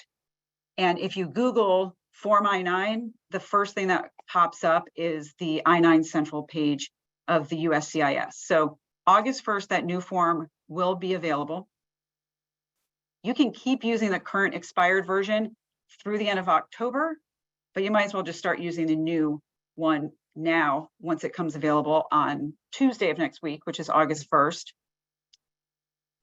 And if you Google Form I-9, the first thing that pops up is the I-9 Central page of the USCIS. So August 1st, that new form will be available. You can keep using the current expired version through the end of October, but you might as well just start using the new one now once it comes available on Tuesday of next week, which is August 1st.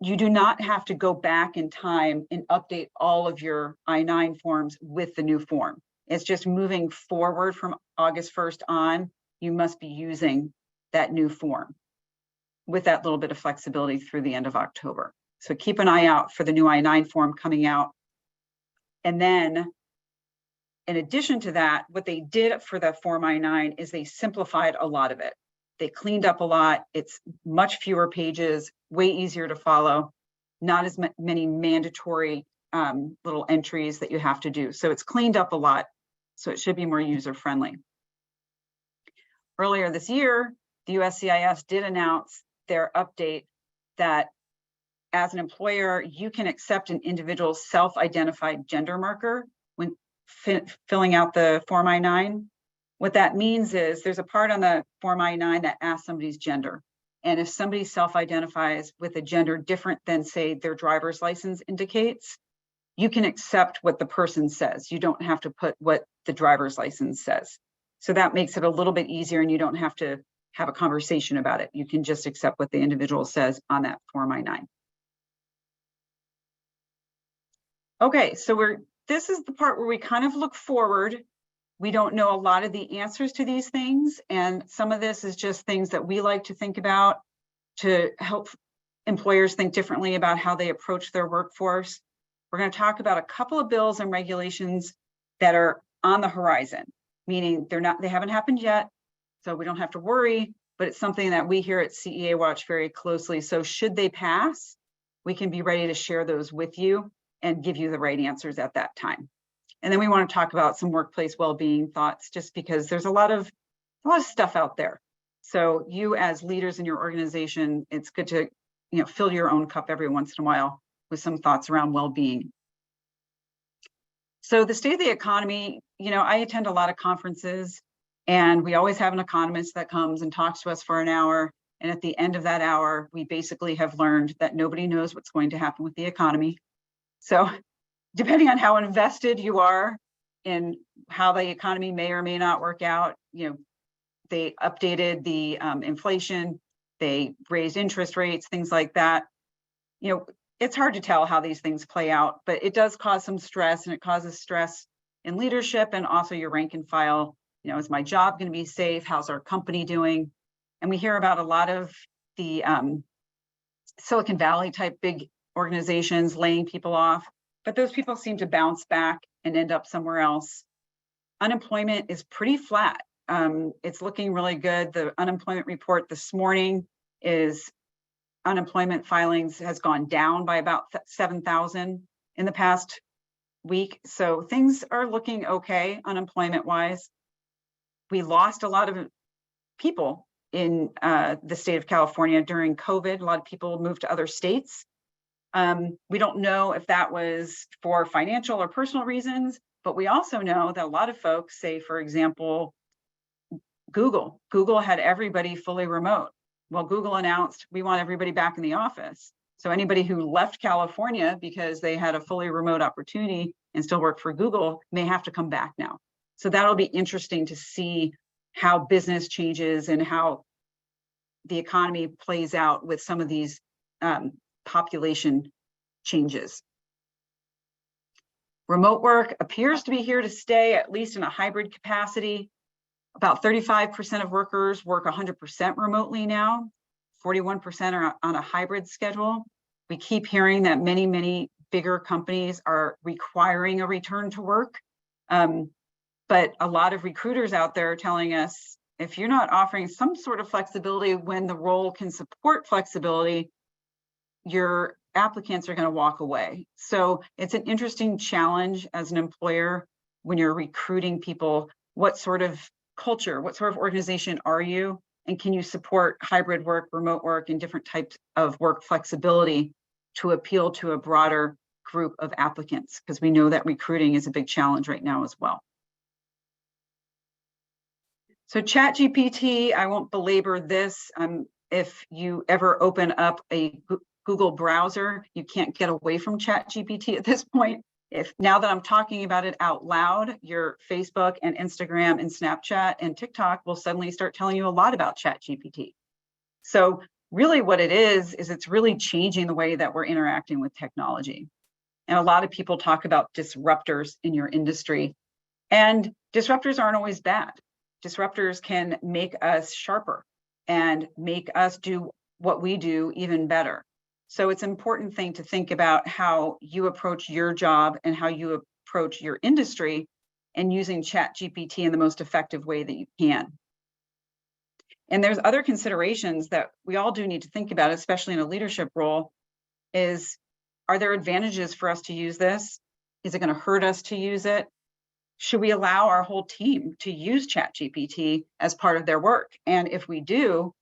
You do not have to go back in time and update all of your I-9 forms with the new form. It's just moving forward from August 1st on, you must be using that new form with that little bit of flexibility through the end of October. So keep an eye out for the new I-9 form coming out. And then in addition to that, what they did for the Form I-9 is they simplified a lot of it. They cleaned up a lot. It's much fewer pages, way easier to follow, not as many mandatory little entries that you have to do. So it's cleaned up a lot. So it should be more user-friendly. Earlier this year, the USCIS did announce their update that as an employer, you can accept an individual's self-identified gender marker when filling out the Form I-9. What that means is there's a part on the Form I-9 that asks somebody's gender. And if somebody self-identifies with a gender different than, say, their driver's license indicates, you can accept what the person says. You don't have to put what the driver's license says. So that makes it a little bit easier, and you don't have to have a conversation about it. You can just accept what the individual says on that Form I-9. Okay, so this is the part where we kind of look forward. We don't know a lot of the answers to these things, and some of this is just things that we like to think about to help employers think differently about how they approach their workforce. We're going to talk about a couple of bills and regulations that are on the horizon, meaning they haven't happened yet, so we don't have to worry, but it's something that we here at CEA watch very closely. So should they pass, we can be ready to share those with you and give you the right answers at that time. And then we want to talk about some workplace well-being thoughts, just because there's a lot of stuff out there. So you as leaders in your organization, it's good to fill your own cup every once in a while with some thoughts around well-being. So the state of the economy, I attend a lot of conferences, and we always have an economist that comes and talks to us for an hour. And at the end of that hour, we basically have learned that nobody knows what's going to happen with the economy. So depending on how invested you are in how the economy may or may not work out, they updated the inflation, they raised interest rates, things like that. It's hard to tell how these things play out, but it does cause some stress, and it causes stress in leadership and also your rank and file. Is my job going to be safe? How's our company doing? And we hear about a lot of the Silicon Valley type big organizations laying people off, but those people seem to bounce back and end up somewhere else. Unemployment is pretty flat. It's looking really good. The unemployment report this morning is unemployment filings has gone down by about 7,000 in the past week. So things are looking okay unemployment wise. We lost a lot of people in the state of California during COVID. A lot of people moved to other states. We don't know if that was for financial or personal reasons, but we also know that a lot of folks say, for example, Google had everybody fully remote. Well, Google announced we want everybody back in the office. So anybody who left California because they had a fully remote opportunity and still work for Google may have to come back now. So that'll be interesting to see how business changes and how the economy plays out with some of these population changes. Remote work appears to be here to stay, at least in a hybrid capacity. About 35% of workers work 100% remotely now. 41% are on a hybrid schedule. We keep hearing that many bigger companies are requiring a return to work. But a lot of recruiters out there are telling us, if you're not offering some sort of flexibility when the role can support flexibility, your applicants are going to walk away. So it's an interesting challenge as an employer when you're recruiting people. What sort of culture, what sort of organization are you? And can you support hybrid work, remote work, and different types of work flexibility to appeal to a broader group of applicants? Because we know that recruiting is a big challenge right now as well. So ChatGPT, I won't belabor this. If you ever open up a Google browser, you can't get away from ChatGPT at this point. Now that I'm talking about it out loud, your Facebook and Instagram and Snapchat and TikTok will suddenly start telling you a lot about ChatGPT. So really what it is it's really changing the way that we're interacting with technology. And a lot of people talk about disruptors in your industry. And disruptors aren't always bad. Disruptors can make us sharper and make us do what we do even better. So it's an important thing to think about how you approach your job and how you approach your industry and using ChatGPT in the most effective way that you can. And there's other considerations that we all do need to think about, especially in a leadership role, is, are there advantages for us to use this? Is it going to hurt us to use it? Should we allow our whole team to use ChatGPT as part of their work? And if we do,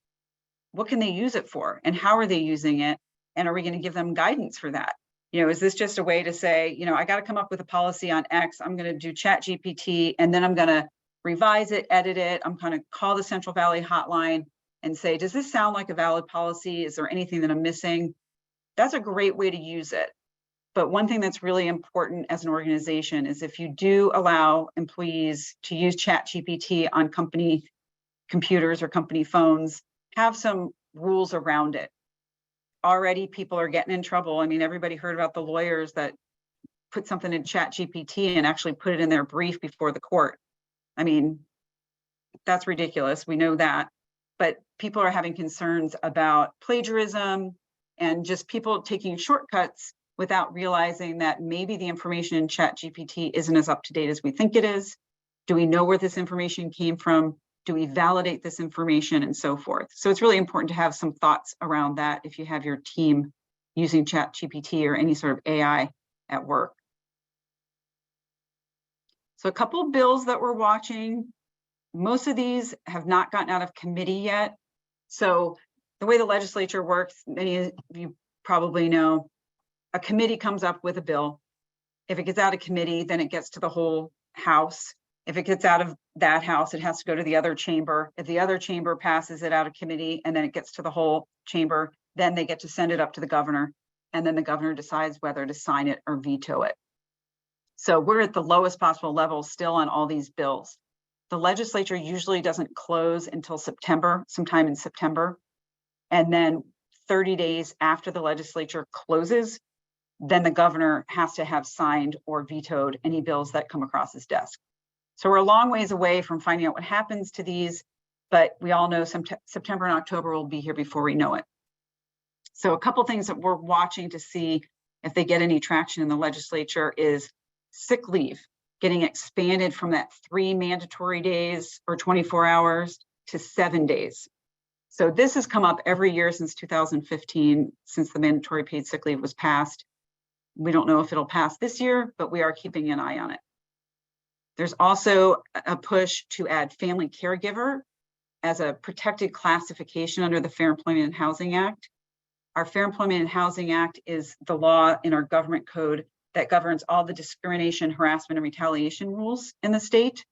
what can they use it for? And how are they using it? And are we going to give them guidance for that? Is this just a way to say, I got to come up with a policy on X, I'm going to do ChatGPT, and then I'm going to revise it, edit it. I'm going to call the Central Valley Hotline and say, does this sound like a valid policy? Is there anything that I'm missing? That's a great way to use it. But one thing that's really important as an organization is if you do allow employees to use ChatGPT on company computers or company phones, have some rules around it. Already people are getting in trouble. I mean, everybody heard about the lawyers that put something in ChatGPT and actually put it in their brief before the court. I mean, that's ridiculous. We know that. But people are having concerns about plagiarism and just people taking shortcuts without realizing that maybe the information in ChatGPT isn't as up to date as we think it is. Do we know where this information came from? Do we validate this information and so forth? So it's really important to have some thoughts around that if you have your team using ChatGPT or any sort of AI at work. So a couple of bills that we're watching. Most of these have not gotten out of committee yet. So the way the legislature works, many of you probably know, a committee comes up with a bill. If it gets out of committee, then it gets to the whole House. If it gets out of that House, it has to go to the other chamber. If the other chamber passes it out of committee and then it gets to the whole chamber, then they get to send it up to the governor. And then the governor decides whether to sign it or veto it. So we're at the lowest possible level still on all these bills. The legislature usually doesn't close until September, sometime in September. And then 30 days after the legislature closes, then the governor has to have signed or vetoed any bills that come across his desk. So we're a long ways away from finding out what happens to these, but we all know September and October will be here before we know it. So a couple things that we're watching to see if they get any traction in the legislature is sick leave getting expanded from that 3 mandatory days or 24 hours to 7 days. So this has come up every year since 2015, since the mandatory paid sick leave was passed. We don't know if it'll pass this year, but we are keeping an eye on it. There's also a push to add family caregiver as a protected classification under the Fair Employment and Housing Act. Our Fair Employment and Housing Act is the law in our government code that governs all the discrimination, harassment, and retaliation rules in the state.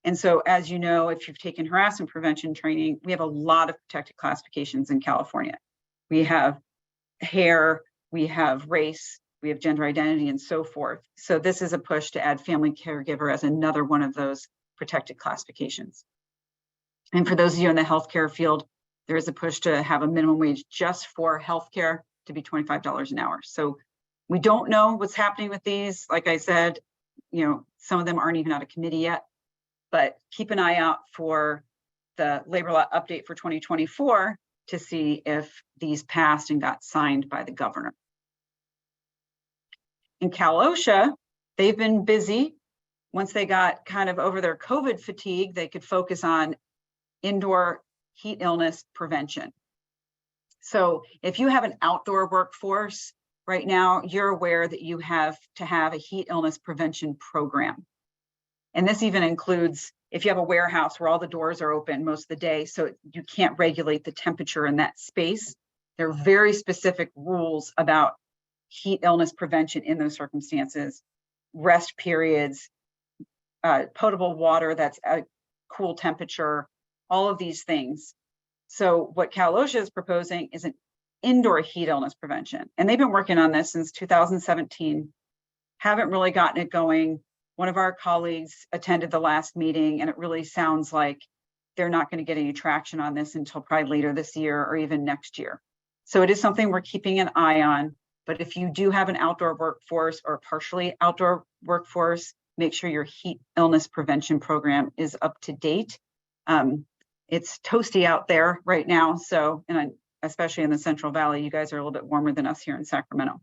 And so, as you know, if you've taken harassment prevention training, we have a lot of protected classifications in California. We have hair, we have race, we have gender identity, and so forth. So this is a push to add family caregiver as another one of those protected classifications. And for those of you in the healthcare field, there is a push to have a minimum wage just for healthcare to be $25 an hour. So we don't know what's happening with these. Like I said, some of them aren't even out of committee yet, but keep an eye out for the labor law update for 2024 to see if these passed and got signed by the governor. In Cal OSHA, they've been busy. Once they got kind of over their COVID fatigue, they could focus on indoor heat illness prevention. So if you have an outdoor workforce right now, you're aware that you have to have a heat illness prevention program. And this even includes if you have a warehouse where all the doors are open most of the day, so you can't regulate the temperature in that space. There are very specific rules about heat illness prevention in those circumstances, rest periods, potable water that's a cool temperature, all of these things. So what Cal OSHA is proposing is an indoor heat illness prevention. And they've been working on this since 2017, haven't really gotten it going. One of our colleagues attended the last meeting, and it really sounds like they're not going to get any traction on this until probably later this year or even next year. So it is something we're keeping an eye on. But if you do have an outdoor workforce or partially outdoor workforce, make sure your heat illness prevention program is up to date. It's toasty out there right now. So, and especially in the Central Valley, you guys are a little bit warmer than us here in Sacramento.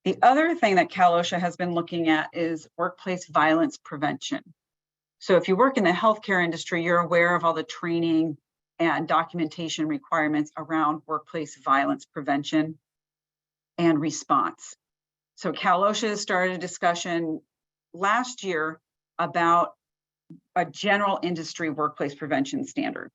The other thing that Cal OSHA has been looking at is workplace violence prevention. So if you work in the healthcare industry, you're aware of all the training and documentation requirements around workplace violence prevention and response. So Cal OSHA started a discussion last year about a general industry workplace prevention standard.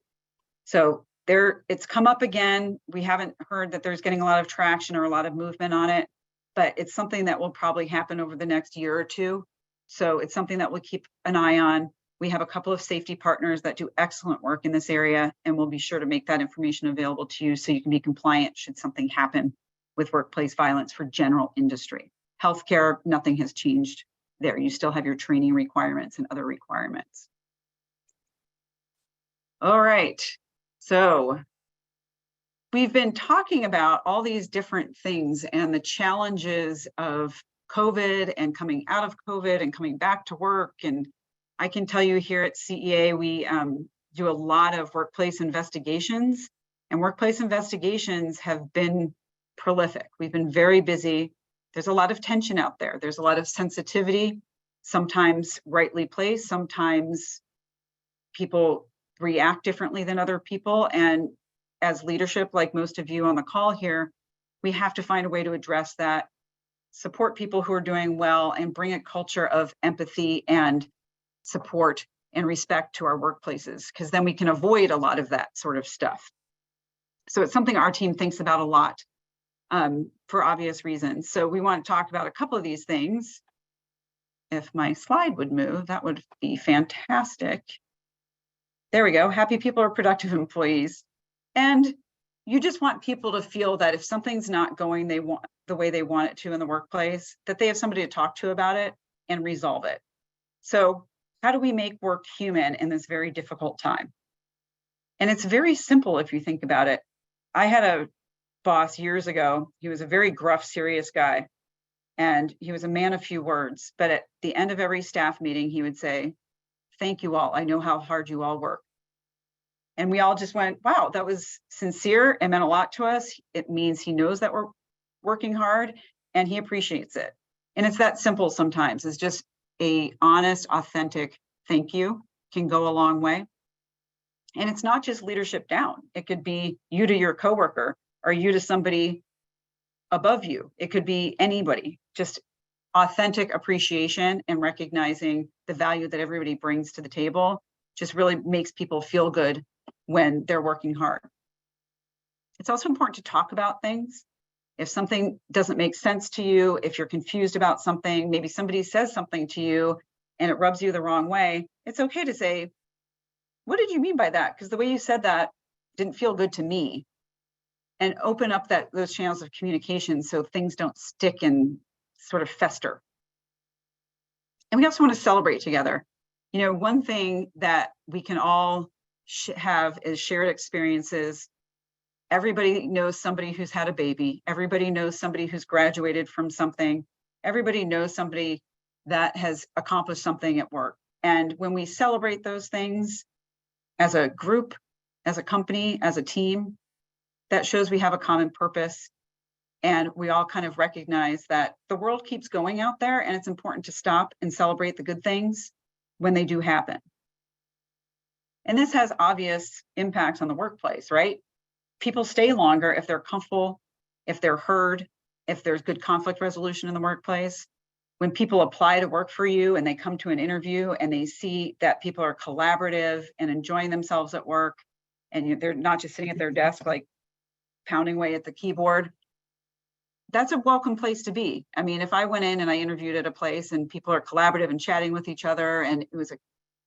So it's come up again. We haven't heard that there's getting a lot of traction or a lot of movement on it, but it's something that will probably happen over the next year or two. So it's something that we'll keep an eye on. We have a couple of safety partners that do excellent work in this area, and we'll be sure to make that information available to you so you can be compliant should something happen with workplace violence for general industry. Healthcare, nothing has changed there. You still have your training requirements and other requirements. All right, so we've been talking about all these different things and the challenges of COVID and coming out of COVID and coming back to work. And I can tell you here at CEA, we do a lot of workplace investigations, and workplace investigations have been prolific. We've been very busy. There's a lot of tension out there. There's a lot of sensitivity, sometimes rightly placed, sometimes people react differently than other people. And as leadership, like most of you on the call here, we have to find a way to address that, support people who are doing well, and bring a culture of empathy and support and respect to our workplaces, because then we can avoid a lot of that sort of stuff. So it's something our team thinks about a lot for obvious reasons. So we want to talk about a couple of these things. If my slide would move, that would be fantastic. There we go. Happy people are productive employees. And you just want people to feel that if something's not going the way they want it to in the workplace, that they have somebody to talk to about it and resolve it. So how do we make work human in this very difficult time? And it's very simple if you think about it. I had a boss years ago. He was a very gruff, serious guy, and he was a man of few words. But at the end of every staff meeting, he would say, "Thank you all. I know how hard you all work." And we all just went, wow, that was sincere. It meant a lot to us. It means he knows that we're working hard and he appreciates it. And it's that simple sometimes. It's just a honest, authentic thank you can go a long way. And it's not just leadership down. It could be you to your coworker or you to somebody above you. It could be anybody. Just authentic appreciation and recognizing the value that everybody brings to the table just really makes people feel good when they're working hard. It's also important to talk about things. If something doesn't make sense to you, if you're confused about something, maybe somebody says something to you and it rubs you the wrong way, it's okay to say, what did you mean by that? Because the way you said that didn't feel good to me. And open up those channels of communication so things don't stick and sort of fester. And we also want to celebrate together. You know, one thing that we can all have is shared experiences. Everybody knows somebody who's had a baby. Everybody knows somebody who's graduated from something. Everybody knows somebody that has accomplished something at work. And when we celebrate those things as a group, as a company, as a team, that shows we have a common purpose. And we all kind of recognize that the world keeps going out there, and it's important to stop and celebrate the good things when they do happen. And this has obvious impacts on the workplace, right? People stay longer if they're comfortable, if they're heard, if there's good conflict resolution in the workplace. When people apply to work for you and they come to an interview and they see that people are collaborative and enjoying themselves at work, and they're not just sitting at their desk like pounding away at the keyboard, that's a welcome place to be. I mean, if I went in and I interviewed at a place and people are collaborative and chatting with each other and it was a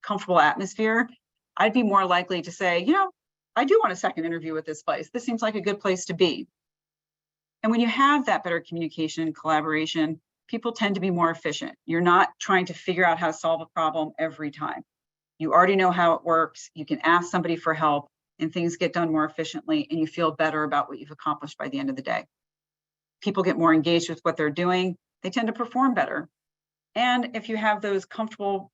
comfortable atmosphere, I'd be more likely to say, you know, I do want a second interview with this place. This seems like a good place to be. And when you have that better communication and collaboration, people tend to be more efficient. You're not trying to figure out how to solve a problem every time. You already know how it works. You can ask somebody for help and things get done more efficiently and you feel better about what you've accomplished by the end of the day. People get more engaged with what they're doing. They tend to perform better. And if you have those comfortable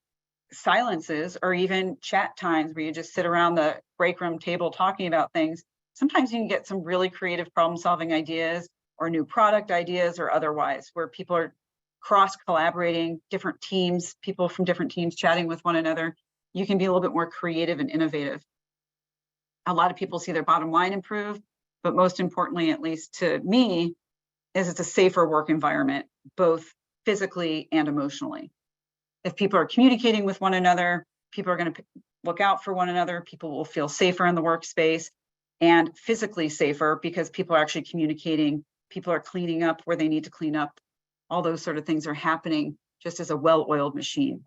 silences or even chat times where you just sit around the break room table talking about things, sometimes you can get some really creative problem solving ideas or new product ideas or otherwise, where people are cross collaborating, different teams, people from different teams chatting with one another. You can be a little bit more creative and innovative. A lot of people see their bottom line improve, but most importantly, at least to me, is it's a safer work environment, both physically and emotionally. If people are communicating with one another, people are going to look out for one another, people will feel safer in the workspace and physically safer because people are actually communicating, people are cleaning up where they need to clean up. All those sort of things are happening just as a well-oiled machine.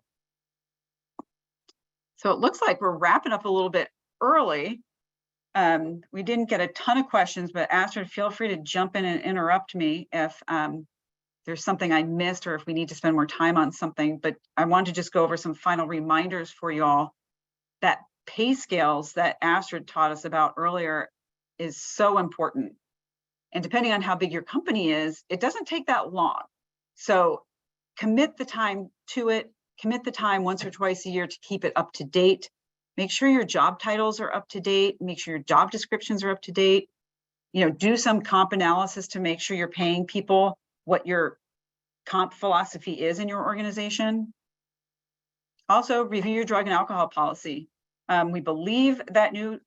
So it looks like we're wrapping up a little bit early. We didn't get a ton of questions, but Astrid, feel free to jump in and interrupt me if there's something I missed or if we need to spend more time on something. But I want to just go over some final reminders for you all. That pay scales that Astrid taught us about earlier is so important. And depending on how big your company is, it doesn't take that long. So commit the time to it, commit the time once or twice a year to keep it up to date. Make sure your job titles are up to date. Make sure your job descriptions are up to date. You know, do some comp analysis to make sure you're paying people what your comp philosophy is in your organization. Also, review your drug and alcohol policy. We believe that new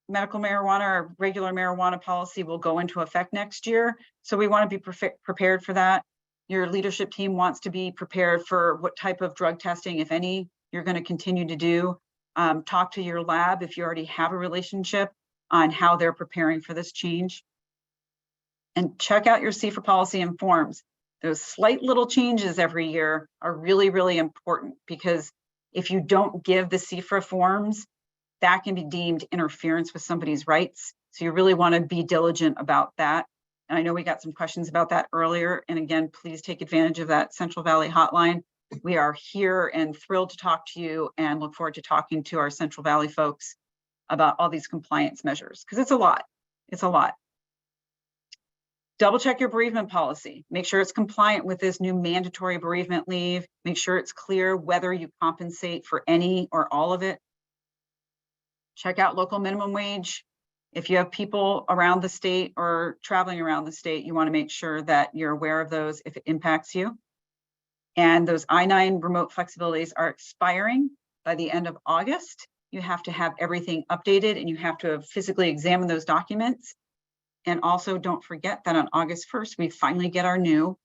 medical marijuana or regular marijuana policy will go into effect next year. So we want to be prepared for that. Your leadership team wants to be prepared for what type of drug testing, if any, you're going to continue to do. Talk to your lab if you already have a relationship on how they're preparing for this change. And check out your CFR policy and forms. Those slight little changes every year are really, really important because if you don't give the CFR forms, that can be deemed interference with somebody's rights. So you really want to be diligent about that. And I know we got some questions about that earlier. And again, please take advantage of that Central Valley hotline. We are here and thrilled to talk to you and look forward to talking to our Central Valley folks about all these compliance measures, because it's a lot. It's a lot. Double check your bereavement policy. Make sure it's compliant with this new mandatory bereavement leave. Make sure it's clear whether you compensate for any or all of it. Check out local minimum wage. If you have people around the state or traveling around the state, you want to make sure that you're aware of those if it impacts you. And those I-9 remote flexibilities are expiring by the end of August. You have to have everything updated and you have to physically examine those documents. And also don't forget that on August 1st, we finally get our new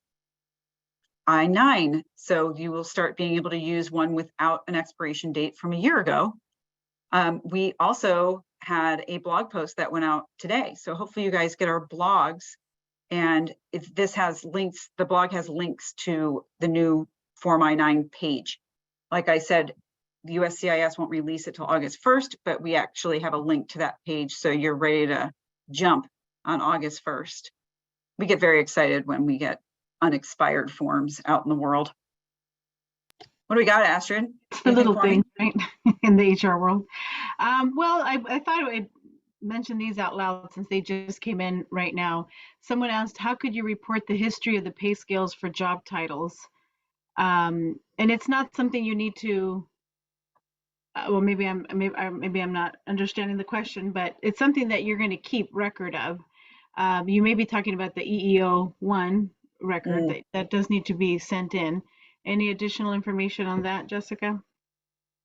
I-9. So you will start being able to use one without an expiration date from a year ago. We also had a blog post that went out today. So hopefully you guys get our blogs. And if this has links, the blog has links to the new Form I-9 page. Like I said, the USCIS won't release it till August 1st, but we actually have a link to that page. So you're ready to jump on August 1st. We get very excited when we get unexpired forms out in the world. What do we got, Astrid? It's the Anything little for me? thing, right, in the HR world. Well, I thought I'd mention these out loud since they just came in right now. Someone asked, how could you report the history of the pay scales for job titles? And it's not something you need to, well, maybe I'm not understanding the question, but it's something that you're going to keep record of. You may be talking about the EEO-1 record that does need to be sent in. Any additional information on that, Jessica?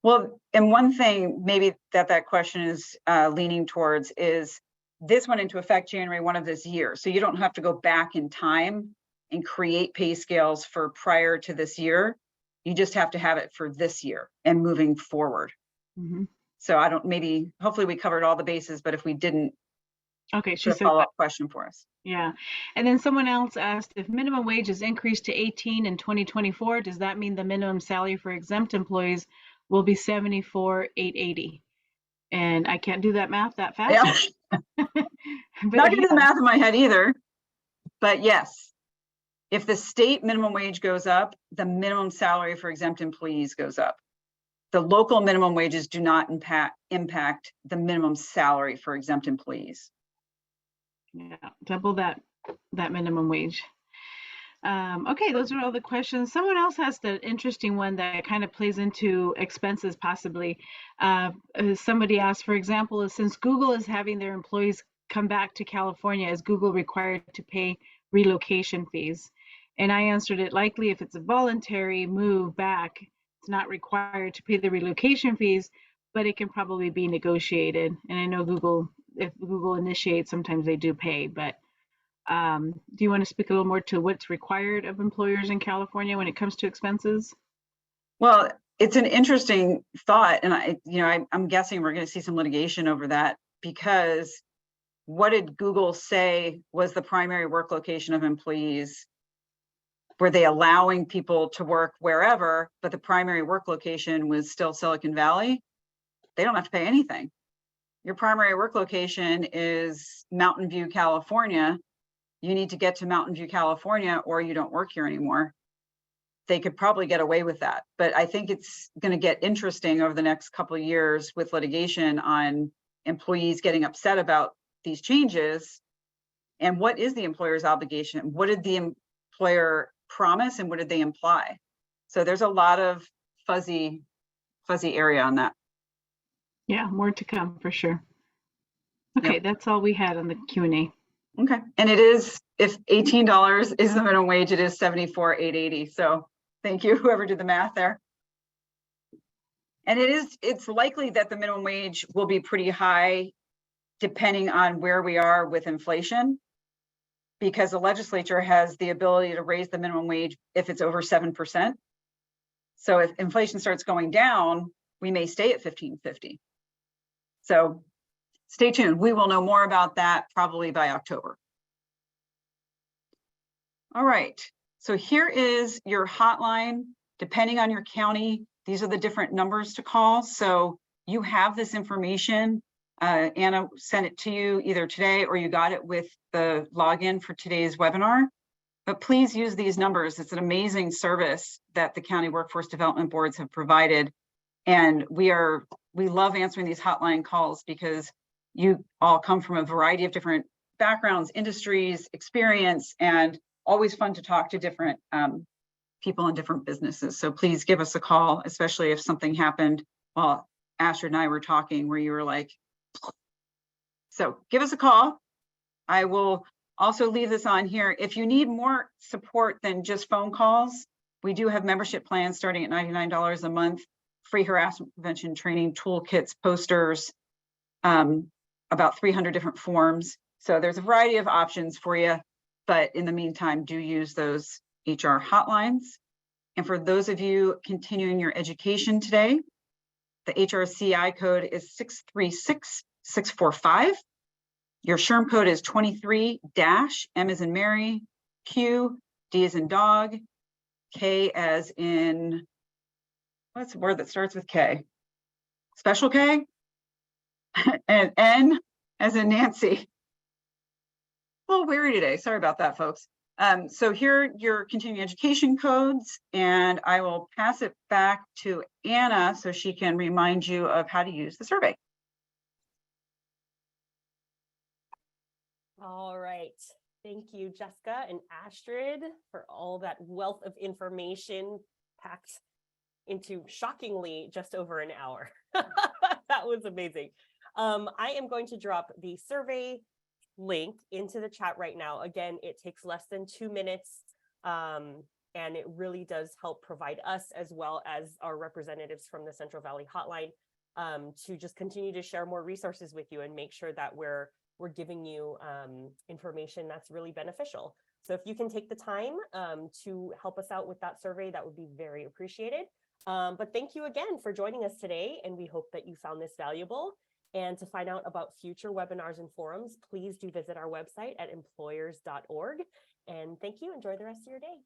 Well, and one thing maybe that question is leaning towards is this went into effect January 1 of this year. So you don't have to go back in time and create pay scales for prior to this year. You just have to have it for this year and moving forward. Mm-hmm. So I don't, hopefully we covered all the bases, but if we didn't, okay, she a said follow-up question for us. Yeah. And then someone else asked, if minimum wage is increased to 18 in 2024, does that mean the minimum salary for exempt employees will be 74,880? And I can't do that math that fast. Yeah. But Not gonna do the math in my head either, but yes, if the state minimum wage goes up, the minimum salary for exempt employees goes up. The local minimum wages do not impact the minimum salary for exempt employees. Yeah, double that minimum wage. Okay, those are all the questions. Someone else has the interesting one that kind of plays into expenses possibly. Somebody asked, for example, since Google is having their employees come back to California, is Google required to pay relocation fees? And I answered it, likely if it's a voluntary move back, it's not required to pay the relocation fees, but it can probably be negotiated. And I know if Google initiates, sometimes they do pay, but do you want to speak a little more to what's required of employers in California when it comes to expenses? Well, it's an interesting thought, and I'm guessing we're going to see some litigation over that, because what did Google say was the primary work location of employees? Were they allowing people to work wherever, but the primary work location was still Silicon Valley? They don't have to pay anything. Your primary work location is Mountain View, California. You need to get to Mountain View, California, or you don't work here anymore. They could probably get away with that. But I think it's going to get interesting over the next couple of years with litigation on employees getting upset about these changes. And what is the employer's obligation? What did the employer promise and what did they imply? So there's a lot of fuzzy area on that. Yeah, more to come for sure. Okay, Yep. That's all we had on the Q&A. Okay, and it is, if $18 is the minimum wage, it is $74,880. So thank you, whoever did the math there. And it's likely that the minimum wage will be pretty high depending on where we are with inflation, because the legislature has the ability to raise the minimum wage if it's over 7%. So if inflation starts going down, we may stay at $15.50. So stay tuned. We will know more about that probably by October. All right. So here is your hotline. Depending on your county, these are the different numbers to call. So you have this information. Anna sent it to you either today or you got it with the login for today's webinar. But please use these numbers. It's an amazing service that the county workforce development boards have provided. And we love answering these hotline calls because you all come from a variety of different backgrounds, industries, experience, and always fun to talk to different people in different businesses. So please give us a call, especially if something happened while Astrid and I were talking where you were like, so give us a call. I will also leave this on here. If you need more support than just phone calls, we do have membership plans starting at $99 a month, free harassment prevention training, toolkits, posters, about 300 different forms. So there's a variety of options for you, but in the meantime, do use those HR hotlines. And for those of you continuing your education today, the HRCI code is 645. Your SHRM code is 23 M as in Mary, Q, D as in dog, K as in, what's the word that starts with K? Special K? And N as in Nancy. A little weary today. Sorry about that, folks. So here are your continuing education codes, and I will pass it back to Anna so she can remind you of how to use the survey. All right. Thank you, Jessica and Astrid, for all that wealth of information packed into shockingly just over an hour. That was amazing. I am going to drop the survey link into the chat right now. Again, it takes less than 2 minutes, and it really does help provide us, as well as our representatives from the Central Valley Hotline, to just continue to share more resources with you and make sure that we're giving you information that's really beneficial. So if you can take the time to help us out with that survey, that would be very appreciated. But thank you again for joining us today, and we hope that you found this valuable. And to find out about future webinars and forums, please do visit our website at employers.org. And thank you. Enjoy the rest of your day.